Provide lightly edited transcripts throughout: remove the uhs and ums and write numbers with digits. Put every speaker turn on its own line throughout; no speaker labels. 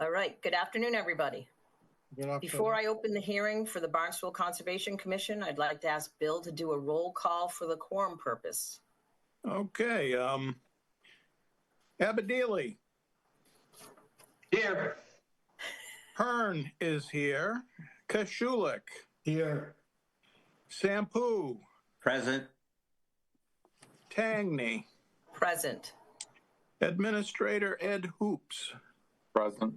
All right, good afternoon, everybody.
Good afternoon.
Before I open the hearing for the Barnstable Conservation Commission, I'd like to ask Bill to do a roll call for the quorum purpose.
Okay, Abadili.
Here.
Hearn is here. Kashulik.
Here.
Sampu.
Present.
Tangney.
Present.
Administrator Ed Hoops.
Present.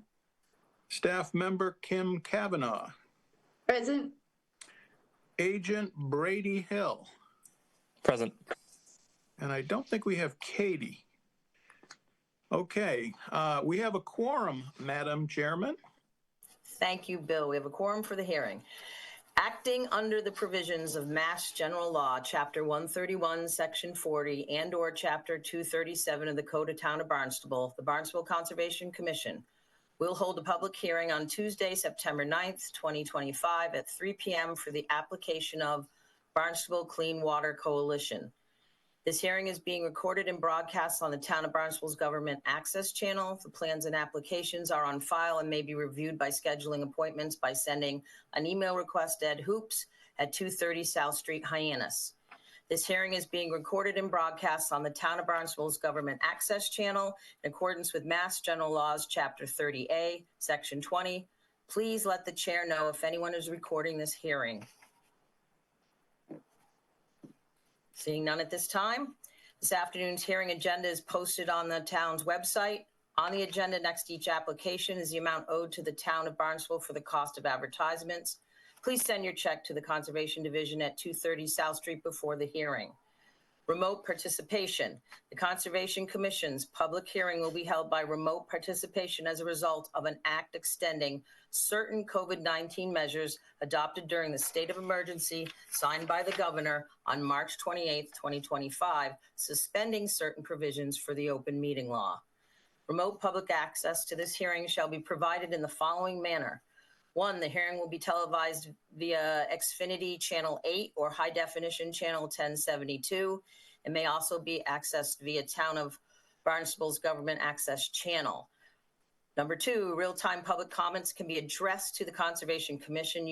Staff member Kim Kavanaugh.
Present.
Agent Brady Hill.
Present.
And I don't think we have Katie. Okay, we have a quorum, Madam Chairman.
Thank you, Bill. We have a quorum for the hearing. Acting under the provisions of Mass General Law, Chapter 131, Section 40, and/or Chapter 237 of the Code of Town of Barnstable, the Barnstable Conservation Commission will hold a public hearing on Tuesday, September 9th, 2025 at 3 p.m. for the application of Barnstable Clean Water Coalition. This hearing is being recorded and broadcast on the Town of Barnstable's Government Access Channel. The plans and applications are on file and may be reviewed by scheduling appointments by sending an email request to Ed Hoops at 230 South Street, Hyannis. This hearing is being recorded and broadcast on the Town of Barnstable's Government Access Channel in accordance with Mass General Laws, Chapter 30A, Section 20. Please let the chair know if anyone is recording this hearing. Seeing none at this time, this afternoon's hearing agenda is posted on the town's website. On the agenda next to each application is the amount owed to the Town of Barnstable for the cost of advertisements. Please send your check to the Conservation Division at 230 South Street before the hearing. Remote participation. The Conservation Commission's public hearing will be held by remote participation as a result of an act extending certain COVID-19 measures adopted during the state of emergency signed by the governor on March 28, 2025, suspending certain provisions for the open meeting law. Remote public access to this hearing shall be provided in the following manner. 1, the hearing will be televised via Xfinity Channel 8 or High Definition Channel 1072. It may also be accessed via Town of Barnstable's Government Access Channel. Number 2, real-time public comments can be addressed to the Conservation Commission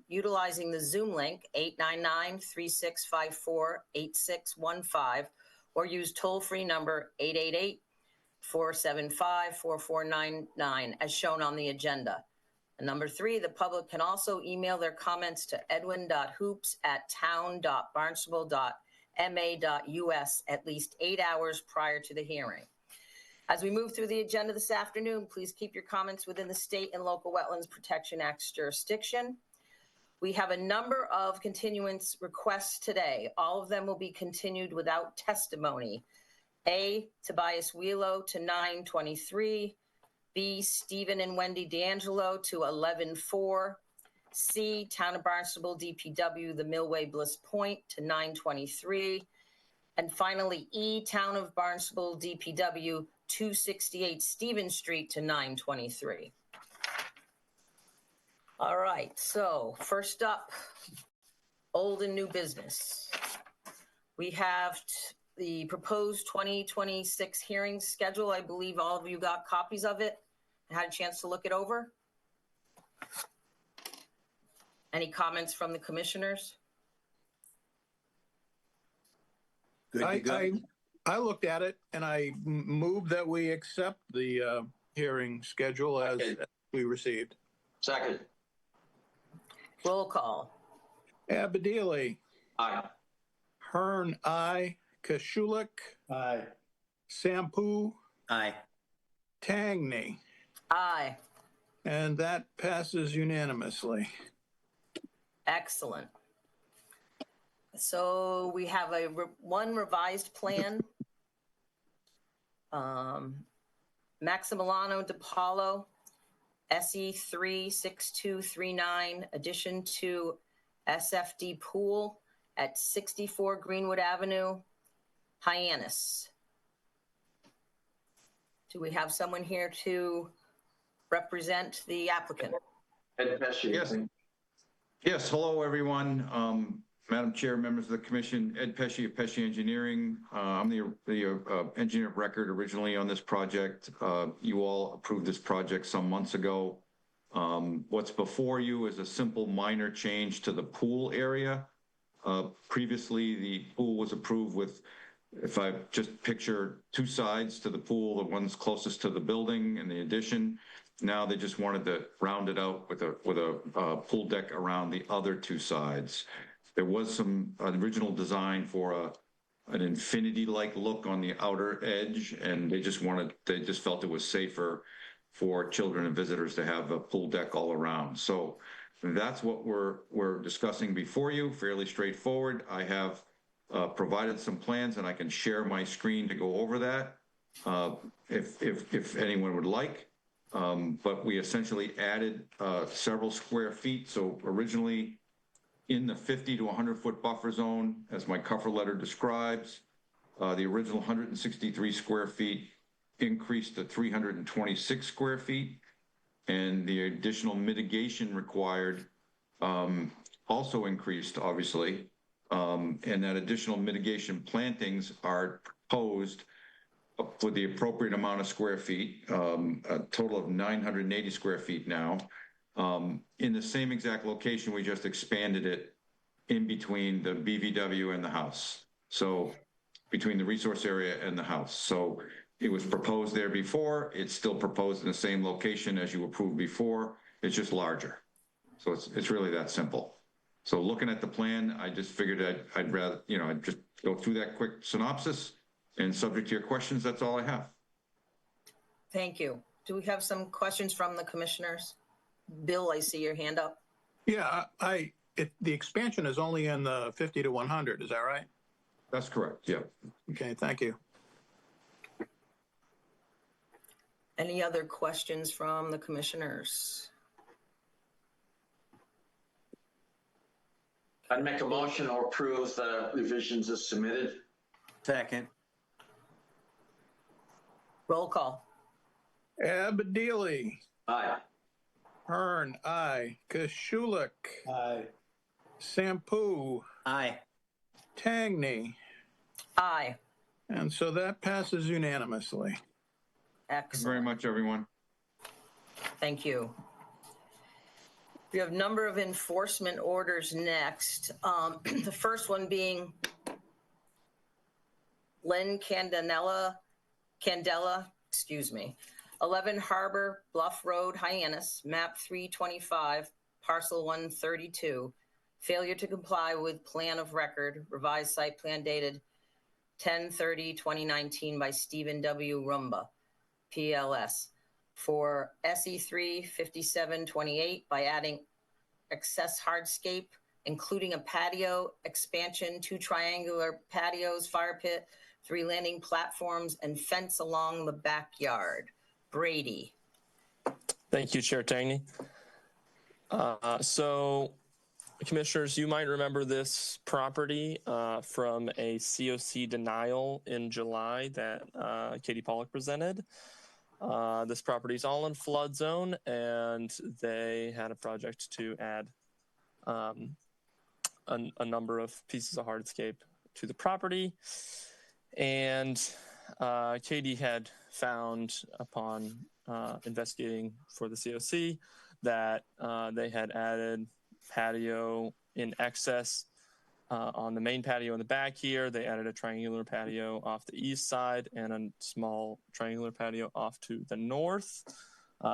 utilizing the Zoom link 899-3654-8615 or use toll-free number 888-475-4499 as shown on the agenda. And number 3, the public can also email their comments to edwin.hoops@town.barnstable.ma.us at least 8 hours prior to the hearing. As we move through the agenda this afternoon, please keep your comments within the State and Local Wetlands Protection Act's jurisdiction. We have a number of continuance requests today. All of them will be continued without testimony. A, Tobias Wheelo to 9/23. B, Stephen and Wendy D'Angelo to 11/4. C, Town of Barnstable DPW, the Millway Bliss Point to 9/23. And finally, E, Town of Barnstable DPW, 268 Stevens Street to 9/23. All right, so first up, old and new business. We have the proposed 2026 hearing schedule. I believe all of you got copies of it and had a chance to look it over. Any comments from the commissioners?
I looked at it and I moved that we accept the hearing schedule as we received.
Second.
Roll call.
Abadili.
Aye.
Hearn, aye. Kashulik.
Aye.
Sampu.
Aye.
Tangney.
Aye.
And that passes unanimously.
Excellent. So we have one revised plan. Maximiliano DePaulo, SE 36239, addition to SFD pool at 64 Greenwood Avenue, Hyannis. Do we have someone here to represent the applicant?
Yes.
Yes, hello, everyone.
Madam Chair, members of the commission, Ed Pesci of Pesci Engineering. I'm the engineer of record originally on this project. You all approved this project some months ago. What's before you is a simple minor change to the pool area. Previously, the pool was approved with, if I just picture two sides to the pool, the one's closest to the building and the addition. Now they just wanted to round it out with a pool deck around the other two sides. There was some original design for an infinity-like look on the outer edge, and they just felt it was safer for children and visitors to have a pool deck all around. So that's what we're discussing before you, fairly straightforward. I have provided some plans, and I can share my screen to go over that if anyone would like. But we essentially added several square feet. So originally in the 50 to 100 foot buffer zone, as my cover letter describes, the original 163 square feet increased to 326 square feet. And the additional mitigation required also increased, obviously. And that additional mitigation plantings are proposed for the appropriate amount of square feet, a total of 980 square feet now, in the same exact location. We just expanded it in between the BVW and the house. So between the resource area and the house. So it was proposed there before. It's still proposed in the same location as you approved before. It's just larger. So it's really that simple. So looking at the plan, I just figured I'd rather, I'd just go through that quick synopsis. And subject to your questions, that's all I have.
Thank you. Do we have some questions from the commissioners? Bill, I see your hand up.
Yeah, the expansion is only in the 50 to 100, is that right?
That's correct, yeah.
Okay, thank you.
Any other questions from the commissioners?
I'd make a motion to approve the revisions as submitted.
Second.
Roll call.
Abdili.
Aye.
Hearn, aye. Kashulik.
Aye.
Sampu.
Aye.
Tangney.
Aye.
And so that passes unanimously.
Thanks very
Excellent.
much, everyone.
Thank you. We have a number of enforcement orders next. The first one being Len Candela, 11 Harbor Bluff Road, Hyannis, map 325, parcel 132. Failure to comply with plan of record, revised site plan dated 10/30/2019 by Stephen W. Rumba, PLS, for SE3 5728 by adding excess hardscape, including a patio expansion, 2 triangular patios, fire pit, 3 landing platforms, and fence along the backyard. Brady.
Thank you, Chair Tangney. So, Commissioners, you might remember this property from a COC denial in July that Katie Pollock presented. This property is all in flood zone, and they had a project to add a number of pieces of hardscape to the property. And Katie had found upon investigating for the COC that they had added patio in excess on the main patio in the back here. They added a triangular patio off the east side and a small triangular patio off to the north.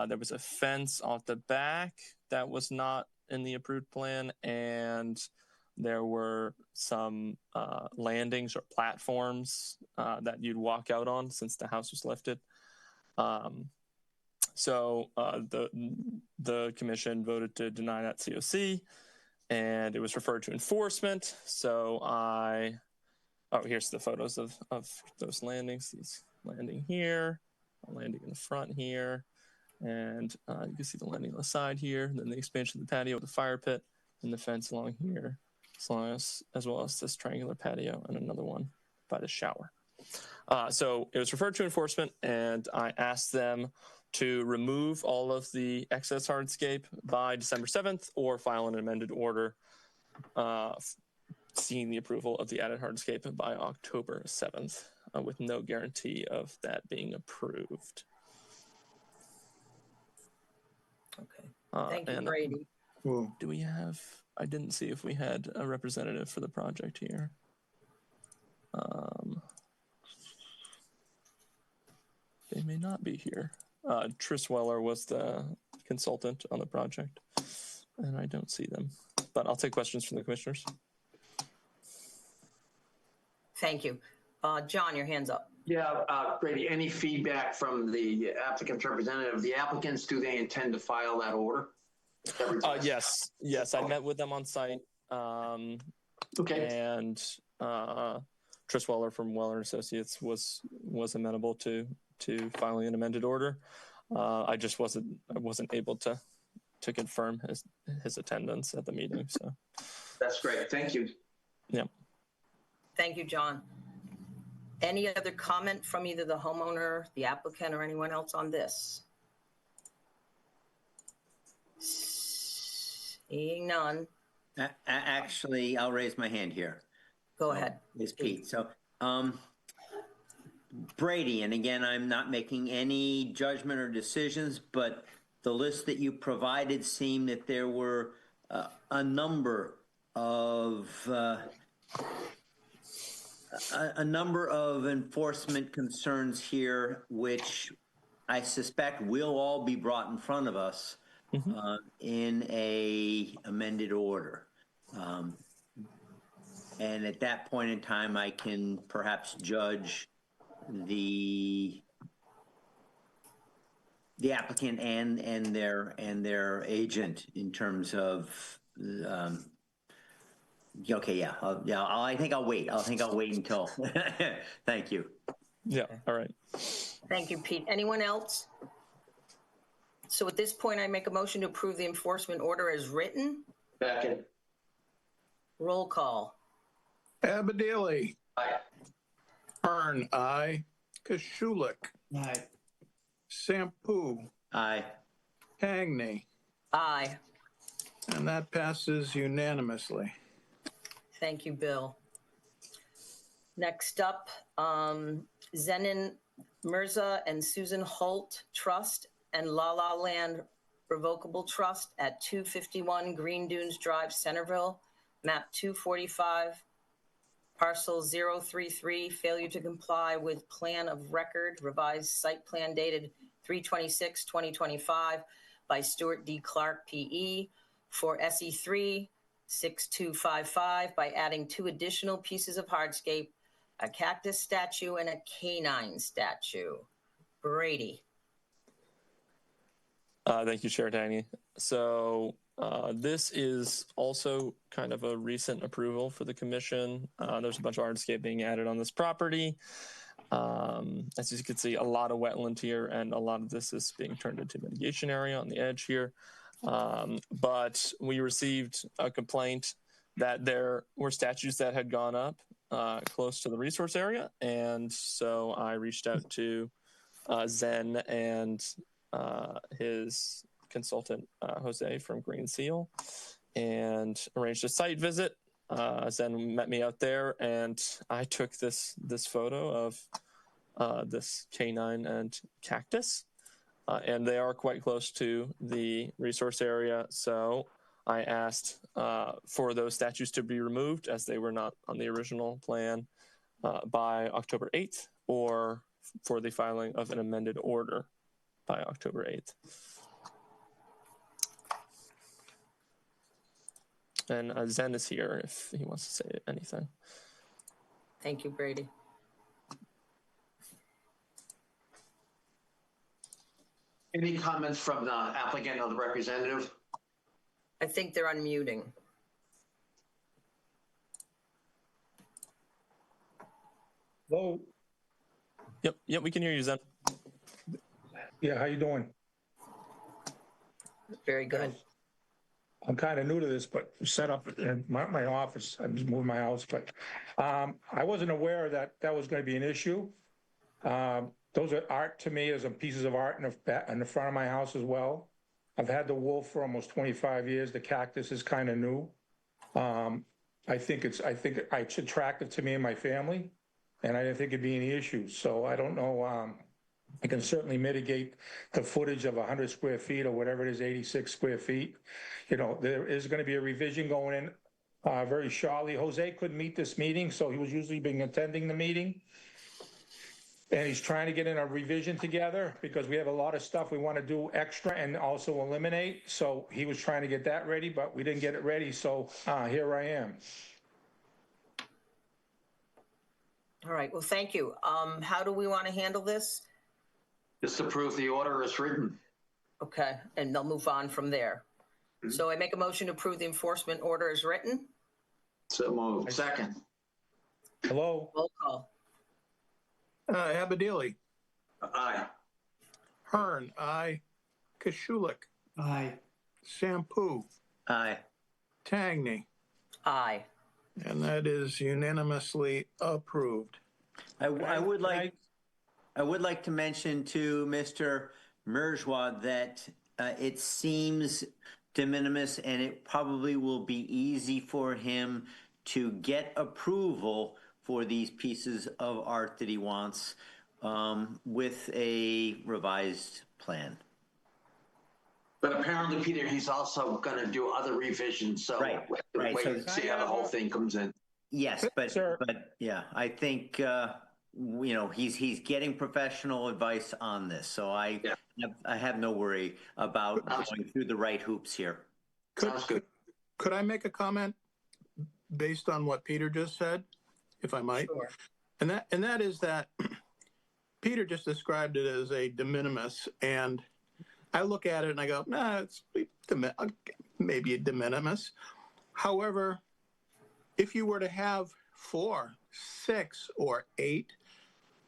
There was a fence off the back that was not in the approved plan, and there were some landings or platforms that you'd walk out on since the house was lifted. So the commission voted to deny that COC, and it was referred to enforcement. So here's the photos of those landings. These landing here, a landing in the front here, and you can see the landing on the side here, and then the expansion of the patio with the fire pit, and the fence along here, as well as this triangular patio and another one by the shower. So it was referred to enforcement, and I asked them to remove all of the excess hardscape by December 7th or file an amended order seeing the approval of the added hardscape by October 7th, with no guarantee of that being approved.
Okay. Thank you,
And
Brady.
Well,
do we have, I didn't see if we had a representative for the project here. They may not be here. Tris Weller was the consultant on the project, and I don't see them. But I'll take questions from the commissioners.
Thank you. John, your hand's up.
Yeah, Brady, any feedback from the applicant's representative? The applicants, do they intend to file that order?
Yes. I met with them on site.
Okay.
And Tris Weller from Weller Associates was amenable to filing an amended order. I just wasn't able to confirm his attendance at the meeting. So
That's great. Thank you.
yeah.
Thank you, John. Any other comment from either the homeowner, the applicant, or anyone else on this? Seeing none,
Actually, I'll raise my hand here.
go ahead.
It's Pete. So, Brady, and again, I'm not making any judgment or decisions, but the list that you provided seemed that there were a number of enforcement concerns here, which I suspect will all be brought in front of us in a amended order. And at that point in time, I can perhaps judge the applicant and their agent in terms of okay, yeah, I think I'll wait. I'll wait until. Thank you.
Yeah. All right.
Thank you, Pete. Anyone else? So at this point, I make a motion to approve the enforcement order as written.
Second.
Roll call.
Abadili,
Aye.
Hearn, aye. Kashulik,
Aye.
Sampu,
Aye.
Cagney,
Aye.
and that passes unanimously.
Thank you, Bill. Next up, Zenon Mirza and Susan Holt Trust and La La Land Revocable Trust at 251 Green Dunes Drive, Centerville, map 245, parcel 033, failure to comply with plan of record, revised site plan dated 3/26/2025 by Stuart D. Clark, P.E. for SE3 6255 by adding 2 additional pieces of hardscape, a cactus statue and a canine statue. Brady.
Thank you, Chair Taney. So this is also kind of a recent approval for the commission. There's a bunch of hardscape being added on this property. As you can see, a lot of wetland here, and a lot of this is being turned into mitigation area on the edge here. But we received a complaint that there were statues that had gone up close to the resource area. And so I reached out to Zen and his consultant, Jose from Green Seal, and arranged a site visit. Zen met me out there, and I took this photo of this canine and cactus. And they are quite close to the resource area. So I asked for those statues to be removed, as they were not on the original plan, by October 8th, or for the filing of an amended order by October 8th. And Zen is here if he wants to say anything.
Thank you, Brady.
Any comments from the applicant or the representative?
I think they're unmuting.
Hello.
Yep, we can hear you, Zen.
Yeah, how you doing?
Very good.
I'm kind of new to this, but set up in my office. I just moved my house, but I wasn't aware that that was going to be an issue. Those are art to me. There's some pieces of art in the front of my house as well. I've had the wolf for almost 25 years. The cactus is kind of new. I think it's attractive to me and my family, and I didn't think it'd be any issues. So I don't know, I can certainly mitigate the footage of 100 square feet or whatever it is, 86 square feet. You know, there is going to be a revision going in very shortly. Jose couldn't meet this meeting, so he was usually been attending the meeting. And he's trying to get in a revision together because we have a lot of stuff we want to do extra and also eliminate. So he was trying to get that ready, but we didn't get it ready. So here I am.
All right, well, thank you. How do we want to handle this?
Just approve the order as written.
Okay, and they'll move on from there. So I make a motion to approve the enforcement order as written.
So moved. Second.
Hello?
Roll call.
Abadili,
Aye.
Hearn, aye. Kashulik,
Aye.
Sampu,
Aye.
Tagny,
Aye.
and that is unanimously approved.
I would like to mention to Mr. Merjwa that it seems de minimis, and it probably will be easy for him to get approval for these pieces of art that he wants with a revised plan.
But apparently, Peter, he's also going to do other revisions. So
Right,
we have to
right.
wait
So-
and see how the whole thing comes in.
Yes, but
Sir.
yeah, I think you know, he's getting professional advice on this, so I have no worry about going through the right hoops here.
Sounds good.
Could I make a comment based on what Peter just said, if I might?
Sure.
And that is that Peter just described it as a de minimis, and I look at it and I go, nah, it's maybe a de minimis. However, if you were to have 4, 6, or 8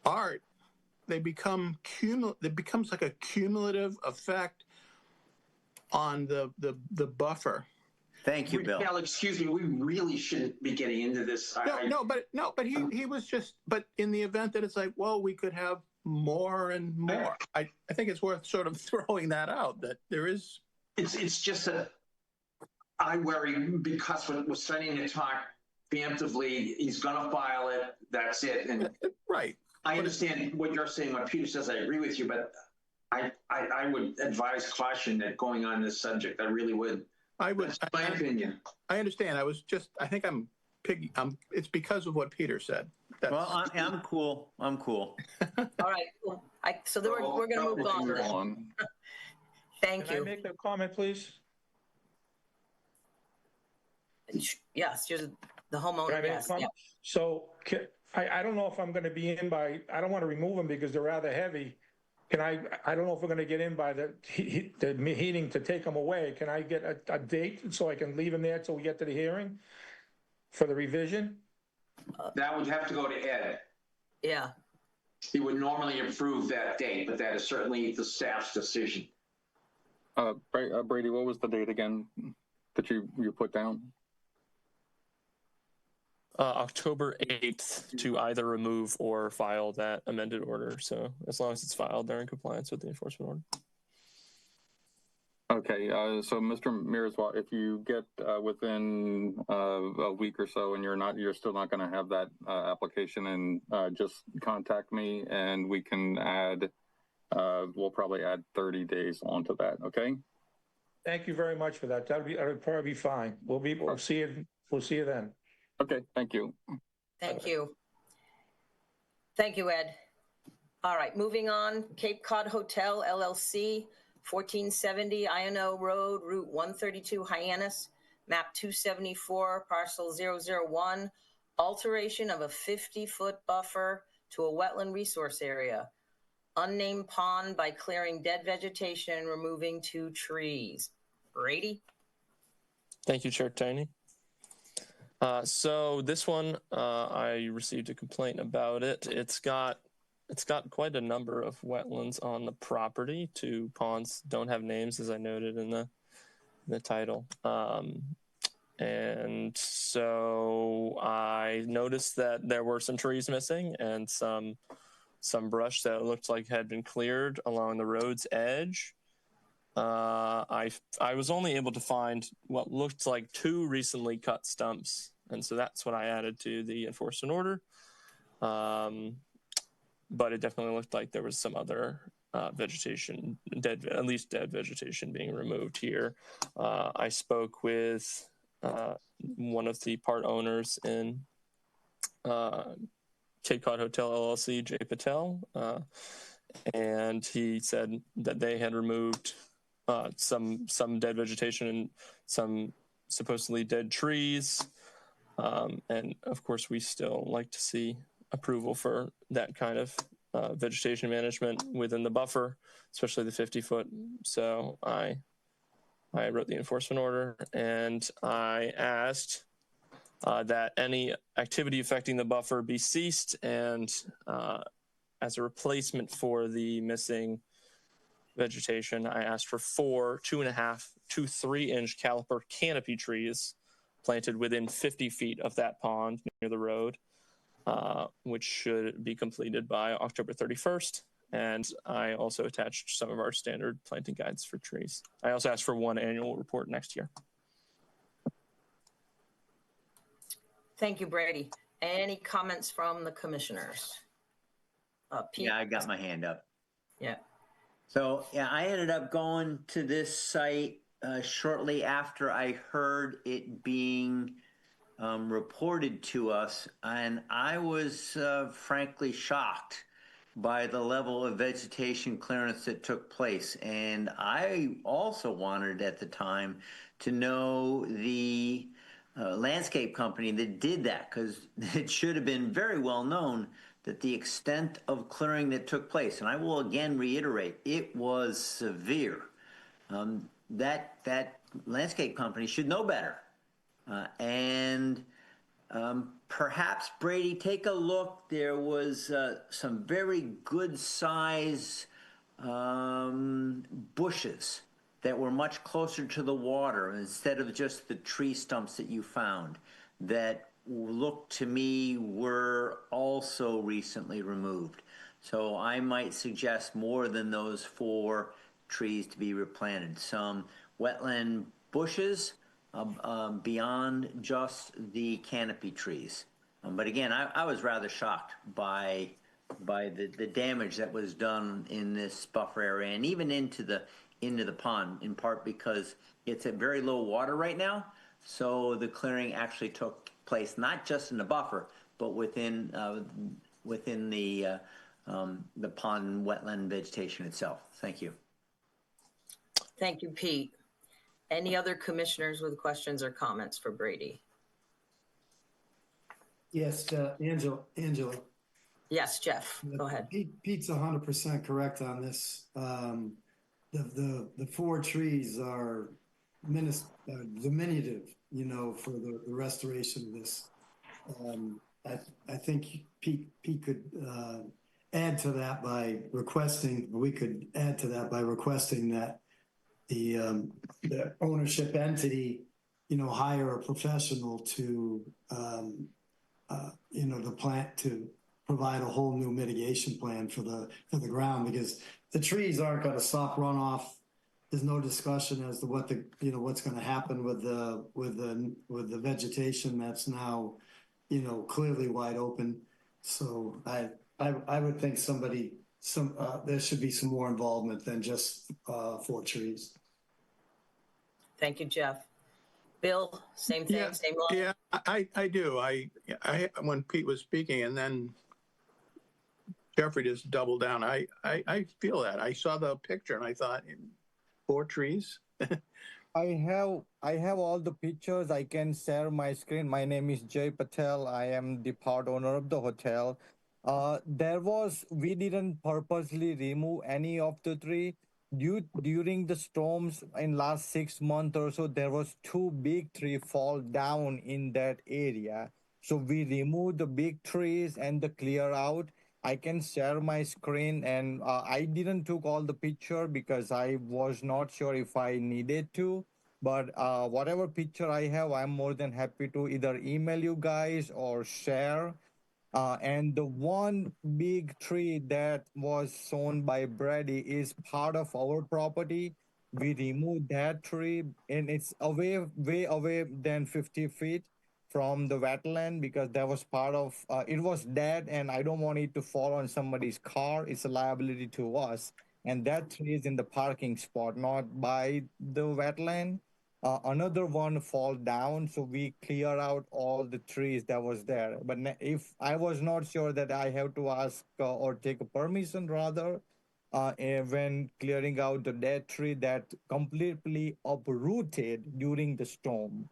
art, it becomes like a cumulative effect on the buffer.
Thank you, Bill.
Cal, excuse me, we really shouldn't be getting into this.
But he was just, but in the event that it's like, well, we could have more and more. I think it's worth sort of throwing that out, that there is.
It's just that I worry because when we're starting to talk preemptively, he's going to file it. That's it. And
Right.
I understand what you're saying. What Peter says, I agree with you, but I would advise caution that going on this subject. I really would. That's my opinion.
I understand. I think it's because of what Peter said.
Well, I'm cool. I'm cool.
All right. Well, so then we're going to move on then. Thank
Can I
you.
make a comment, please?
Yes, you're the
Can I
homeowner.
make a
Yes.
comment?
Yep.
So I don't know if I'm going to be in by, I don't want to remove them because they're rather heavy. I don't know if we're going to get in by the heating to take them away. Can I get a date so I can leave them there till we get to the hearing for the revision?
That would have to go to Ed.
Yeah.
He would normally approve that date, but that is certainly the staff's decision.
Brady, what was the date again that you put down?
October 8th to either remove or file that amended order. So as long as it's filed, they're in compliance with the enforcement order.
Okay, so Mr. Mirzwa, if you get within a week or so and you're still not going to have that application, and just contact me and we can add, we'll probably add 30 days onto that. Okay.
Thank you very much for that. That'll probably be fine. We'll see you. We'll see you then.
Okay. Thank you.
Thank you. Thank you, Ed. All right, moving on. Cape Cod Hotel LLC, 1470 Iono Road, Route 132, Hyannis, map 274, parcel 001, alteration of a 50-foot buffer to a wetland resource area. Unnamed pond by clearing dead vegetation and removing 2 trees. Brady?
Thank you, Chair Tiny. So this one, I received a complaint about it. It's got quite a number of wetlands on the property. 2 ponds don't have names, as I noted in the title. And so I noticed that there were some trees missing and some brush that looked like had been cleared along the road's edge. I was only able to find what looked like 2 recently cut stumps And so that's what I added to the enforcement order. But it definitely looked like there was some other vegetation, at least dead vegetation being removed here. I spoke with one of the part owners in Cape Cod Hotel LLC, Jay Patel, and he said that they had removed some dead vegetation and some supposedly dead trees. And of course, we still like to see approval for that kind of vegetation management within the buffer, especially the 50-foot. So I wrote the enforcement order, and I asked that any activity affecting the buffer be ceased, and as a replacement for the missing vegetation, I asked for 4 2.5 to 3-inch caliper canopy trees planted within 50 feet of that pond near the road, which should be completed by October 31st. And I also attached some of our standard planting guides for trees. I also asked for 1 annual report next year.
Thank you, Brady. Any comments from the commissioners? Pete?
Yeah, I got my hand up.
Yeah.
So, yeah, I ended up going to this site shortly after I heard it being reported to us, and I was frankly shocked by the level of vegetation clearance that took place. And I also wanted at the time to know the landscape company that did that, because it should have been very well known that the extent of clearing that took place, and I will again reiterate, it was severe. That landscape company should know better. Perhaps, Brady, take a look. There was some very good size bushes that were much closer to the water instead of just the tree stumps that you found that looked to me were also recently removed. So I might suggest more than those 4 trees to be replanted. Some wetland bushes beyond just the canopy trees. But again, I was rather shocked by the damage that was done in this buffer area and even into the pond, in part because it's at very low water right now. So the clearing actually took place not just in the buffer, but within the pond and wetland vegetation itself. Thank you.
Thank you, Pete. Any other commissioners with questions or comments for Brady?
Yes, Angela.
Yes, Jeff, go ahead.
Pete's 100% correct on this. The 4 trees are diminutive, for the restoration of this. I think Pete could add to that by requesting. We could add to that by requesting that the ownership entity, hire a professional to, the plant to provide a whole new mitigation plan for the ground, because the trees aren't going to stop runoff. There's no discussion as to what's going to happen with the vegetation that's now, clearly wide open. So I would think there should be some more involvement than just 4 trees.
Thank you, Jeff. Bill, same thing, same line?
Yeah, I do. I when Pete was speaking and then Jeffrey just doubled down, I feel that. I saw the picture and I thought, 4 trees?
I have all the pictures. I can share my screen. My name is Jay Patel. I am the part owner of the hotel. We didn't purposely remove any of the tree. During the storms in last 6 months or so, there was 2 big trees fall down in that area. So we removed the big trees and the clear out. I can share my screen, and I didn't took all the picture because I was not sure if I needed to. But whatever picture I have, I'm more than happy to either email you guys or share. And the one big tree that was shown by Brady is part of our property. We removed that tree, and it's way away than 50 feet. from the wetland because that was part of it was dead, and I don't want it to fall on somebody's car. It's a liability to us. And that tree is in the parking spot, not by the wetland. Another one fall down, so we clear out all the trees that was there. But if I was not sure that I have to ask or take a permission rather, when clearing out the dead tree that completely uprooted during the storm.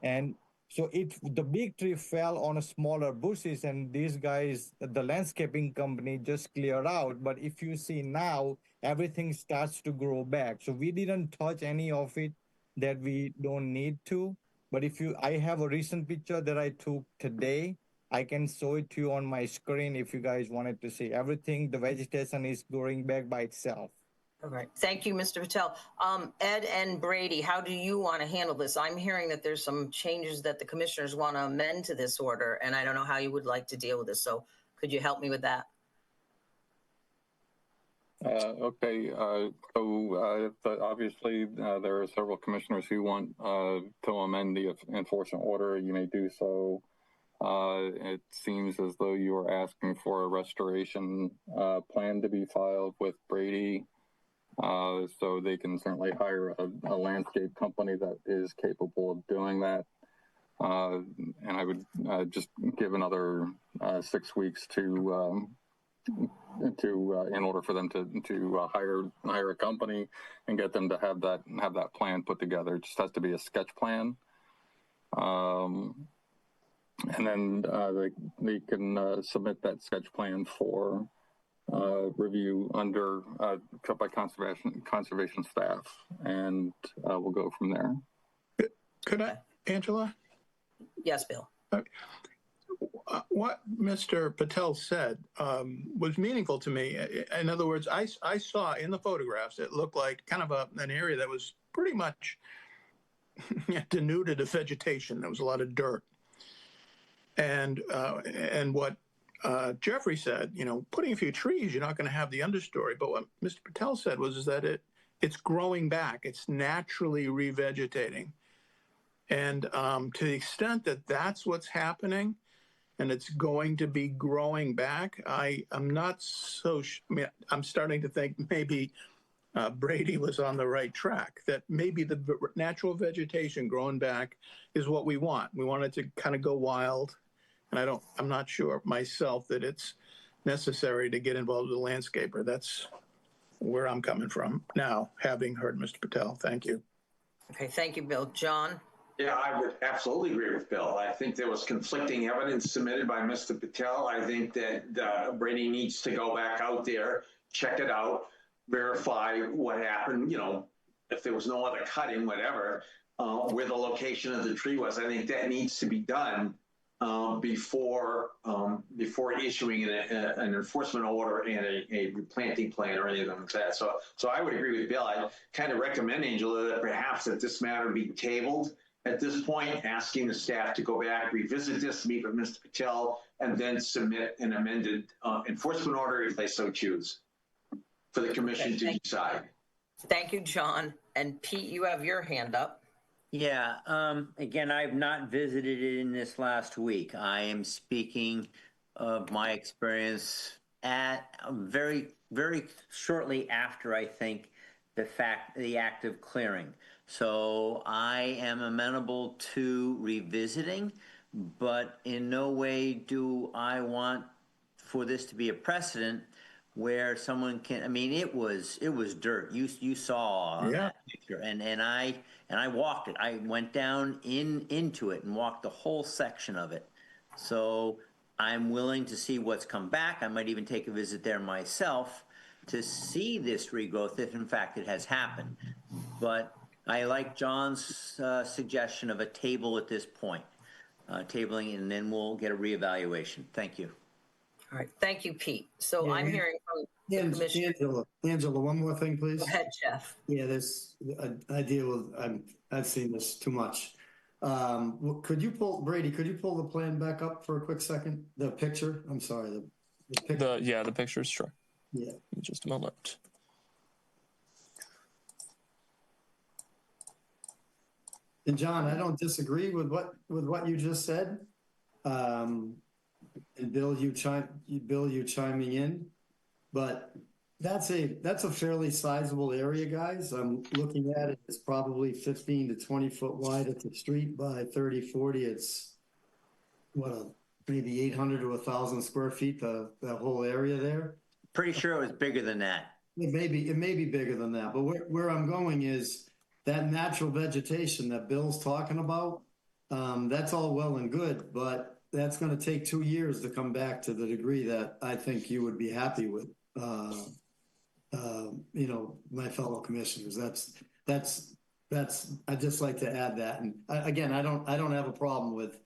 And so the big tree fell on a smaller bushes, and these guys, the landscaping company, just cleared out. But if you see now, everything starts to grow back. So we didn't touch any of it that we don't need to. But I have a recent picture that I took today. I can show it to you on my screen if you guys wanted to see. Everything, the vegetation is growing back by itself.
All right. Thank you, Mr. Patel. Ed and Brady, how do you want to handle this? I'm hearing that there's some changes that the commissioners want to amend to this order, and I don't know how you would like to deal with this. So could you help me with that?
Okay, obviously there are several commissioners who want to amend the enforcement order. You may do so. It seems as though you are asking for a restoration plan to be filed with Brady, so they can certainly hire a landscape company that is capable of doing that. And I would just give another 6 weeks to in order for them to hire a company and get them to have that plan put together. It just has to be a sketch plan. And then they can submit that sketch plan for review under by conservation staff, and we'll go from there.
Could I, Angela?
Yes, Bill.
What Mr. Patel said was meaningful to me. In other words, I saw in the photographs, it looked like kind of an area that was pretty much denuded of vegetation. There was a lot of dirt. And what Jeffrey said, putting a few trees, you're not going to have the understory. But what Mr. Patel said was that it's growing back. It's naturally revegetating. And to the extent that that's what's happening, and it's going to be growing back, I'm not so. I'm starting to think maybe Brady was on the right track. That maybe the natural vegetation growing back is what we want. We want it to kind of go wild. And I'm not sure myself that it's necessary to get involved with a landscaper. That's where I'm coming from now, having heard Mr. Patel. Thank you.
Okay, thank you, Bill. John?
Yeah, I would absolutely agree with Bill. I think there was conflicting evidence submitted by Mr. Patel. I think that Brady needs to go back out there, check it out, verify what happened, if there was no other cutting, whatever, where the location of the tree was. I think that needs to be done before issuing an enforcement order and a replanting plan or anything like that. So I would agree with Bill. I kind of recommend, Angela, that perhaps that this matter be tabled at this point, asking the staff to go back, revisit this, meet with Mr. Patel, and then submit an amended enforcement order if they so choose for the commission to decide.
Thank you, John. And Pete, you have your hand up.
Yeah, again, I've not visited it in this last week. I am speaking of my experience at very, very shortly after, I think, the act of clearing. So I am amenable to revisiting, but in no way do I want for this to be a precedent where someone can, it was dirt. You saw that picture, and I walked it. I went down into it and walked the whole section of it. So I'm willing to see what's come back. I might even take a visit there myself to see this regrowth if in fact it has happened. But I like John's suggestion of a table at this point, tabling, and then we'll get a reevaluation. Thank you.
All right. Thank you, Pete. So I'm hearing from the commission.
Angela, one more thing, please.
Go ahead, Jeff.
Yeah, I deal with, I've seen this too much. Could you pull the plan back up for a quick second? The picture, I'm sorry. The picture.
The pictures, sure.
Yeah.
In just a moment.
And John, I don't disagree with what you just said. And Bill, you chiming in, but that's a fairly sizable area, guys. I'm looking at it. It's probably 15 to 20 foot wide at the street by 30, 40. It's maybe 800 to 1,000 square feet. The whole area there.
Pretty sure it was bigger than that.
It may be bigger than that, but where I'm going is that natural vegetation that Bill's talking about. That's all well and good, but that's going to take 2 years to come back to the degree that I think you would be happy with. My fellow commissioners. That's. I'd just like to add that, and again, I don't have a problem with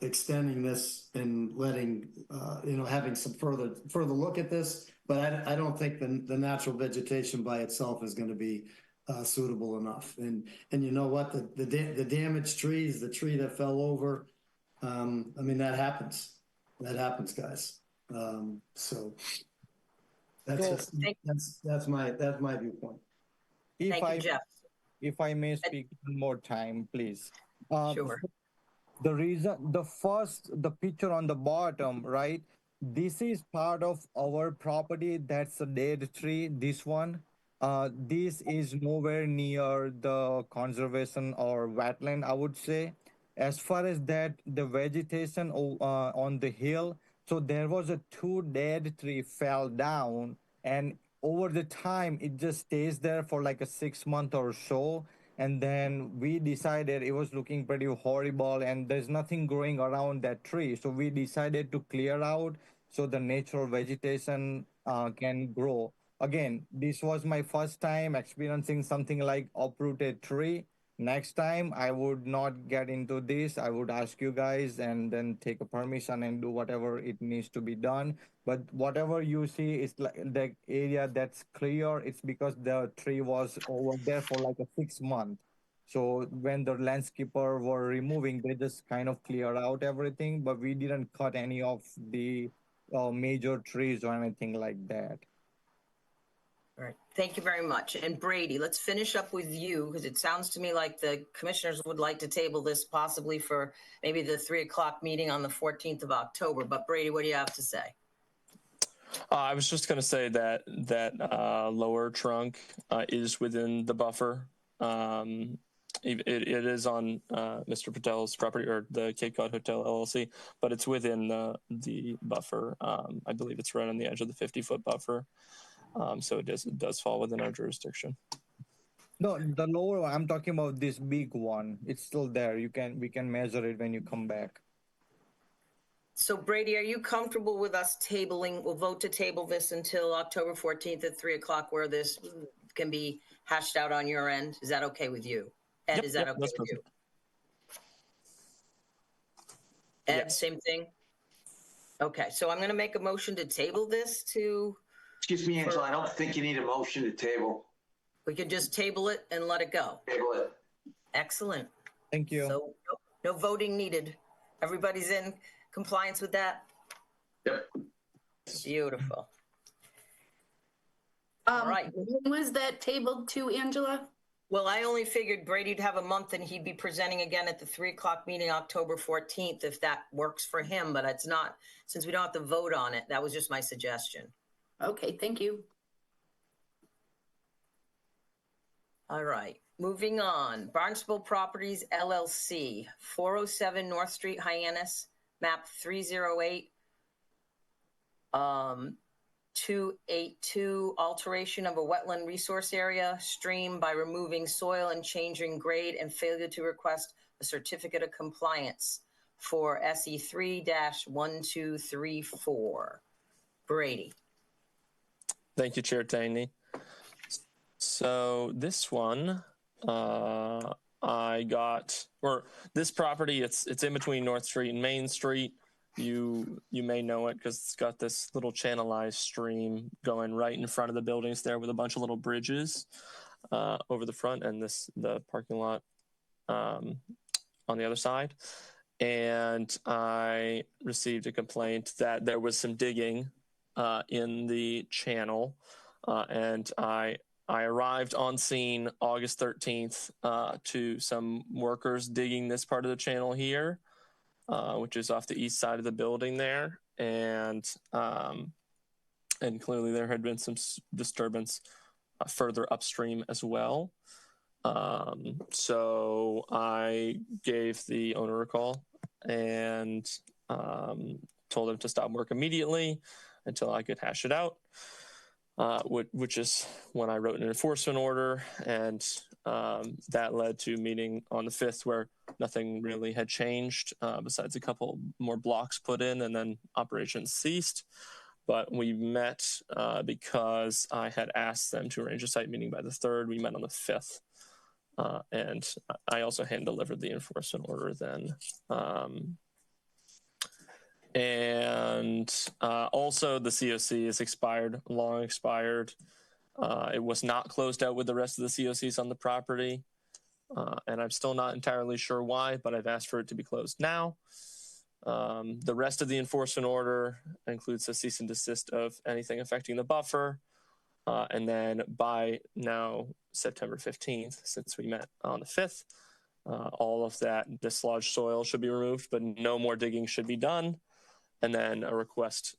extending this and letting having some further look at this, but I don't think the natural vegetation by itself is going to be suitable enough. And you know what, the damaged trees, the tree that fell over, that happens, guys. So that's my viewpoint.
Thank you, Jeff.
If I may speak one more time, please.
Sure.
The reason, the picture on the bottom, right? This is part of our property. That's a dead tree. This one. This is nowhere near the conservation or wetland, I would say. As far as that, the vegetation on the hill. So there was a 2 dead tree fell down, and over the time it just stays there for like a 6 month or so. And then we decided it was looking pretty horrible and there's nothing growing around that tree, so we decided to clear out so the natural vegetation can grow. Again, this was my first time experiencing something like uprooted tree. Next time I would not get into this. I would ask you guys and then take a permission and do whatever it needs to be done. But whatever you see is like the area that's clear. It's because the tree was over there for like a 6 month. So when the landscaper were removing, they just kind of clear out everything, but we didn't cut any of the major trees or anything like that.
All right. Thank you very much. And Brady, let's finish up with you, because it sounds to me like the commissioners would like to table this possibly for maybe the 3 o'clock meeting on the 14th of October. But Brady, what do you have to say?
I was just going to say that lower trunk is within the buffer. It is on Mr. Patel's property, or the Cape Cod Hotel LLC, but it's within the buffer. I believe it's right on the edge of the 50-foot buffer. So it does fall within our jurisdiction.
No, the lower one, I'm talking about this big one. It's still there. We can measure it when you come back.
So Brady, are you comfortable with us tabling? We'll vote to table this until October 14th at 3 o'clock, where this can be hashed out on your end. Is that okay with you? Ed, is that okay with you? Ed, yes. Same thing? Okay, so I'm going to make a motion to table this to...
Excuse me, Angela, I don't think you need a motion to table.
We could just table it and let it go.
Table it.
Excellent.
Thank you.
So no voting needed. Everybody's in compliance with that?
Yep.
Beautiful. All right.
When was that tabled to, Angela?
Well, I only figured Brady'd have a month and he'd be presenting again at the 3 o'clock meeting, October 14th, if that works for him, but it's not, since we don't have to vote on it. That was just my suggestion.
Okay, thank you.
All right, moving on. Barnstable Properties, LLC, 407 North Street, Hyannis, map 308, 282, alteration of a wetland resource area, stream by removing soil and changing grade, and failure to request a certificate of compliance for SE 3-1234. Brady.
Thank you, Chair Taney. So this one, this property, it's in between North Street and Main Street. You may know it because it's got this little channelized stream going right in front of the buildings there, with a bunch of little bridges over the front, and the parking lot on the other side. And I received a complaint that there was some digging in the channel, and I I arrived on scene August 13th to some workers digging this part of the channel here, which is off the east side of the building there. And clearly there had been some disturbance further upstream as well. So I gave the owner a call and told him to stop work immediately until I could hash it out, which is when I wrote an enforcement order. And that led to a meeting on the 5th where nothing really had changed besides a couple more blocks put in, and then operations ceased. But we met because I had asked them to arrange a site meeting by the 3rd. We met on the 5th. And I also hand delivered the enforcement order then. Also the COC is expired, long expired. It was not closed out with the rest of the COCs on the property. And I'm still not entirely sure why, but I've asked for it to be closed now. The rest of the enforcement order includes a cease and desist of anything affecting the buffer. And then by now, September 15th, since we met on the 5th, all of that dislodged soil should be removed, but no more digging should be done. And then a request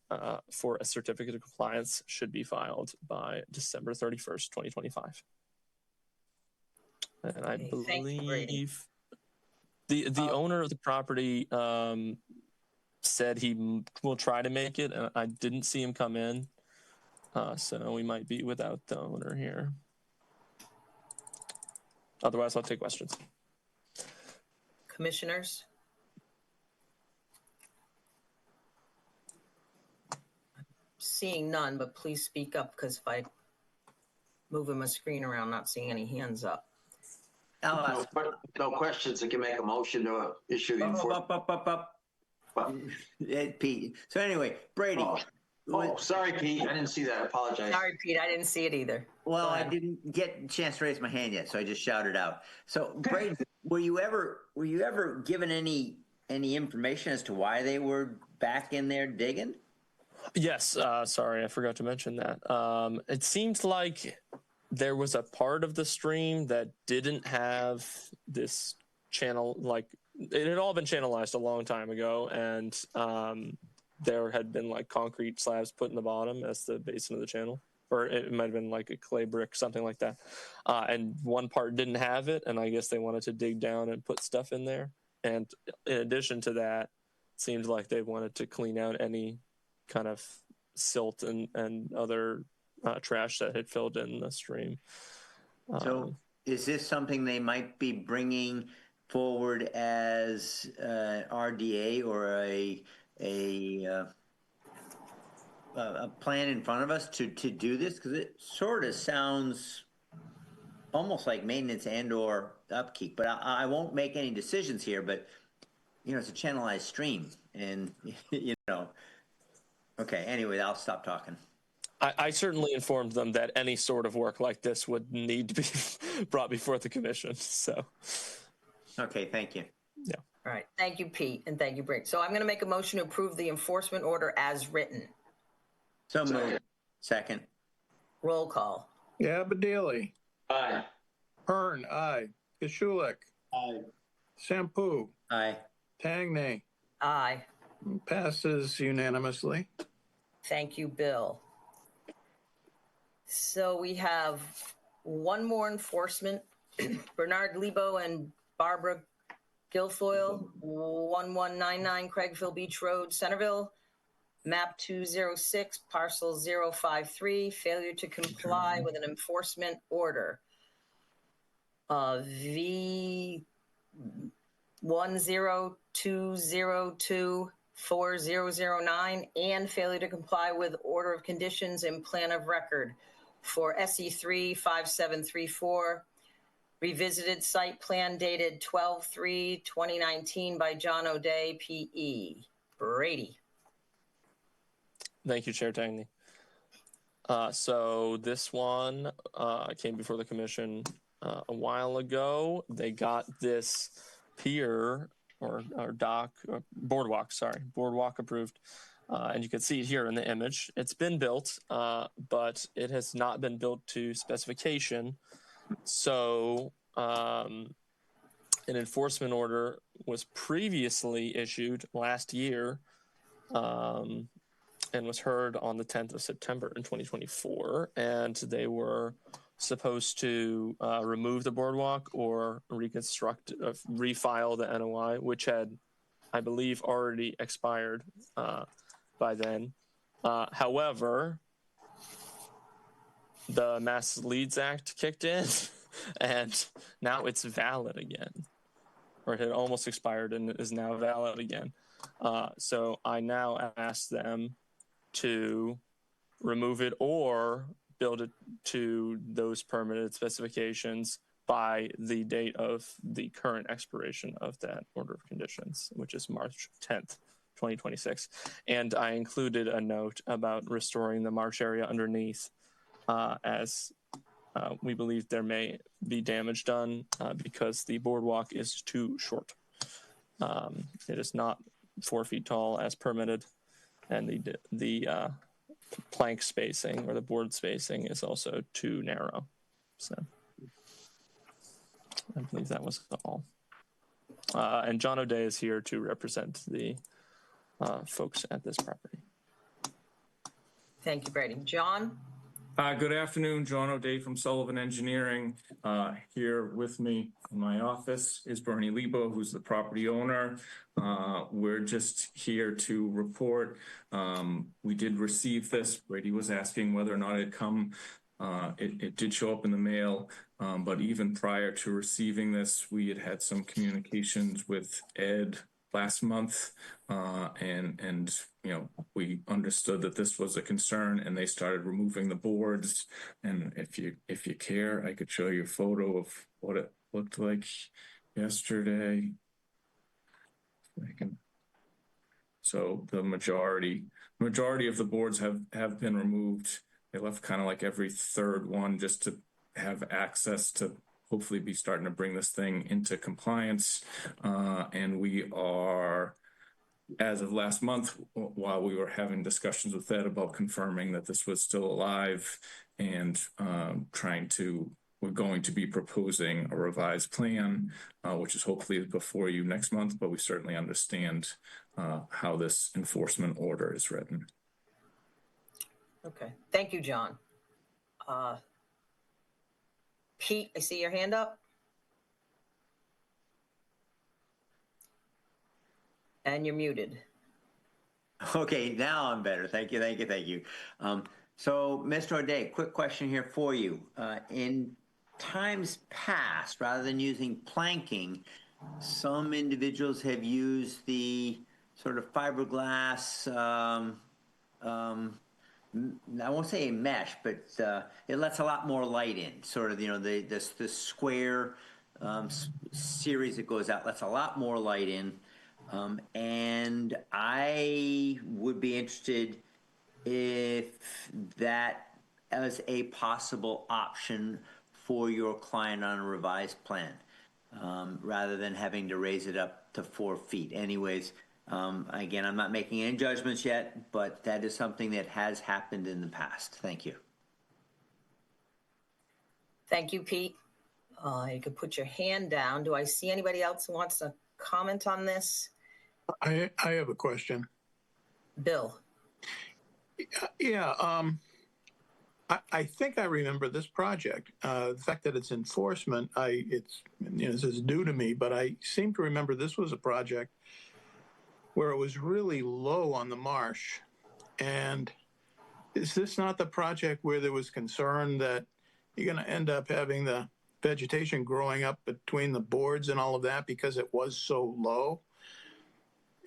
for a certificate of compliance should be filed by December 31st, 2025. And I believe the owner of the property said he will try to make it. And I didn't see him come in. So we might be without the owner here. Otherwise, I'll take questions.
Commissioners? Seeing none, but please speak up, because if I moving my screen around, I'm not seeing any hands up.
No questions. I can make a motion to issue the enforcement.
Pete. So anyway, Brady.
Oh, sorry, Pete. I didn't see that. I apologize.
Sorry, Pete. I didn't see it either.
Well, I didn't get a chance to raise my hand yet, so I just shouted out. So, Brady, were you ever given any information as to why they were back in there digging?
Yes. Sorry, I forgot to mention that. It seems like there was a part of the stream that didn't have this channel. Like, it had all been channelized a long time ago, and there had been like concrete slabs put in the bottom as the basin of the channel, or it might have been like a clay brick, something like that. And one part didn't have it, and I guess they wanted to dig down and put stuff in there. And in addition to that, it seemed like they wanted to clean out any kind of silt and other trash that had filled in the stream.
So is this something they might be bringing forward as RDA or a plan in front of us to do this? Because it sort of sounds almost like maintenance and or upkeep, but I won't make any decisions here, but it's a channelized stream, and okay, anyway, I'll stop talking.
I certainly informed them that any sort of work like this would need to be brought before the commission. So,
okay, thank you.
Yeah.
All right. Thank you, Pete, and thank you, Brady. So I'm going to make a motion to approve the enforcement order as written.
So moved. Second.
Roll call.
Abadili.
Aye.
Hearn, aye. Kashulik.
Aye.
Sampu.
Aye.
Tangney.
Aye.
Passes unanimously.
Thank you, Bill. So we have one more enforcement. Bernard Lebo and Barbara Guilfoyle, 1199 Craigville Beach Road, Centerville, map 206, parcel 053, failure to comply with an enforcement order. V 102024009 and failure to comply with order of conditions and plan of record for SE3 5734. Revisited site plan dated 12/3/2019 by John O'Day, PE. Brady.
Thank you, Chair Tangney. So this one came before the commission a while ago. They got this pier or dock, or boardwalk approved And you can see it here in the image. It's been built, but it has not been built to specification. So an enforcement order was previously issued last year and was heard on the 10th of September in 2024. And they were supposed to remove the boardwalk or reconstruct, refile the NOI, which had, I believe, already expired by then. However, the Mass Leads Act kicked in, and now it's valid again, or it had almost expired and is now valid again. So I now ask them to remove it or build it to those permitted specifications by the date of the current expiration of that order of conditions, which is March 10th. 2026. And I included a note about restoring the marsh area underneath as we believe there may be damage done because the boardwalk is too short. It is not 4 feet tall as permitted, and the plank spacing or the board spacing is also too narrow. So I believe that was all. And John O'Day is here to represent the folks at this property.
Thank you, Brady. John?
Good afternoon, John O'Day from Sullivan Engineering. Here with me in my office is Bernie Lebo, who's the property owner. We're just here to report. We did receive this. Brady was asking whether or not it come. It did show up in the mail, but even prior to receiving this, we had some communications with Ed last month, and you know, we understood that this was a concern, and they started removing the boards. And if you care, I could show you a photo of what it looked like yesterday. So the majority of the boards have been removed. They left kind of like every third one just to have access to hopefully be starting to bring this thing into compliance. And we are, as of last month, while we were having discussions with Ed about confirming that this was still alive and we're going to be proposing a revised plan, which is hopefully before you next month, but we certainly understand how this enforcement order is written.
Okay, thank you, John. Pete, I see your hand up. And you're muted.
Okay, now I'm better. Thank you. So, Mr. O'Day, quick question here for you. In times past, rather than using planking, some individuals have used the sort of fiberglass, I won't say a mesh, but it lets a lot more light in. Sort of, you know, the square series that goes out lets a lot more light in. And I would be interested if that as a possible option for your client on a revised plan, rather than having to raise it up to 4 feet. Anyways, again, I'm not making any judgments yet, but that is something that has happened in the past. Thank you.
Thank you, Pete. You can put your hand down. Do I see anybody else who wants to comment on this?
I have a question.
Bill.
Yeah, I think I remember this project. The fact that it's enforcement, this is new to me, but I seem to remember this was a project where it was really low on the marsh. And is this not the project where there was concern that you're going to end up having the vegetation growing up between the boards and all of that because it was so low?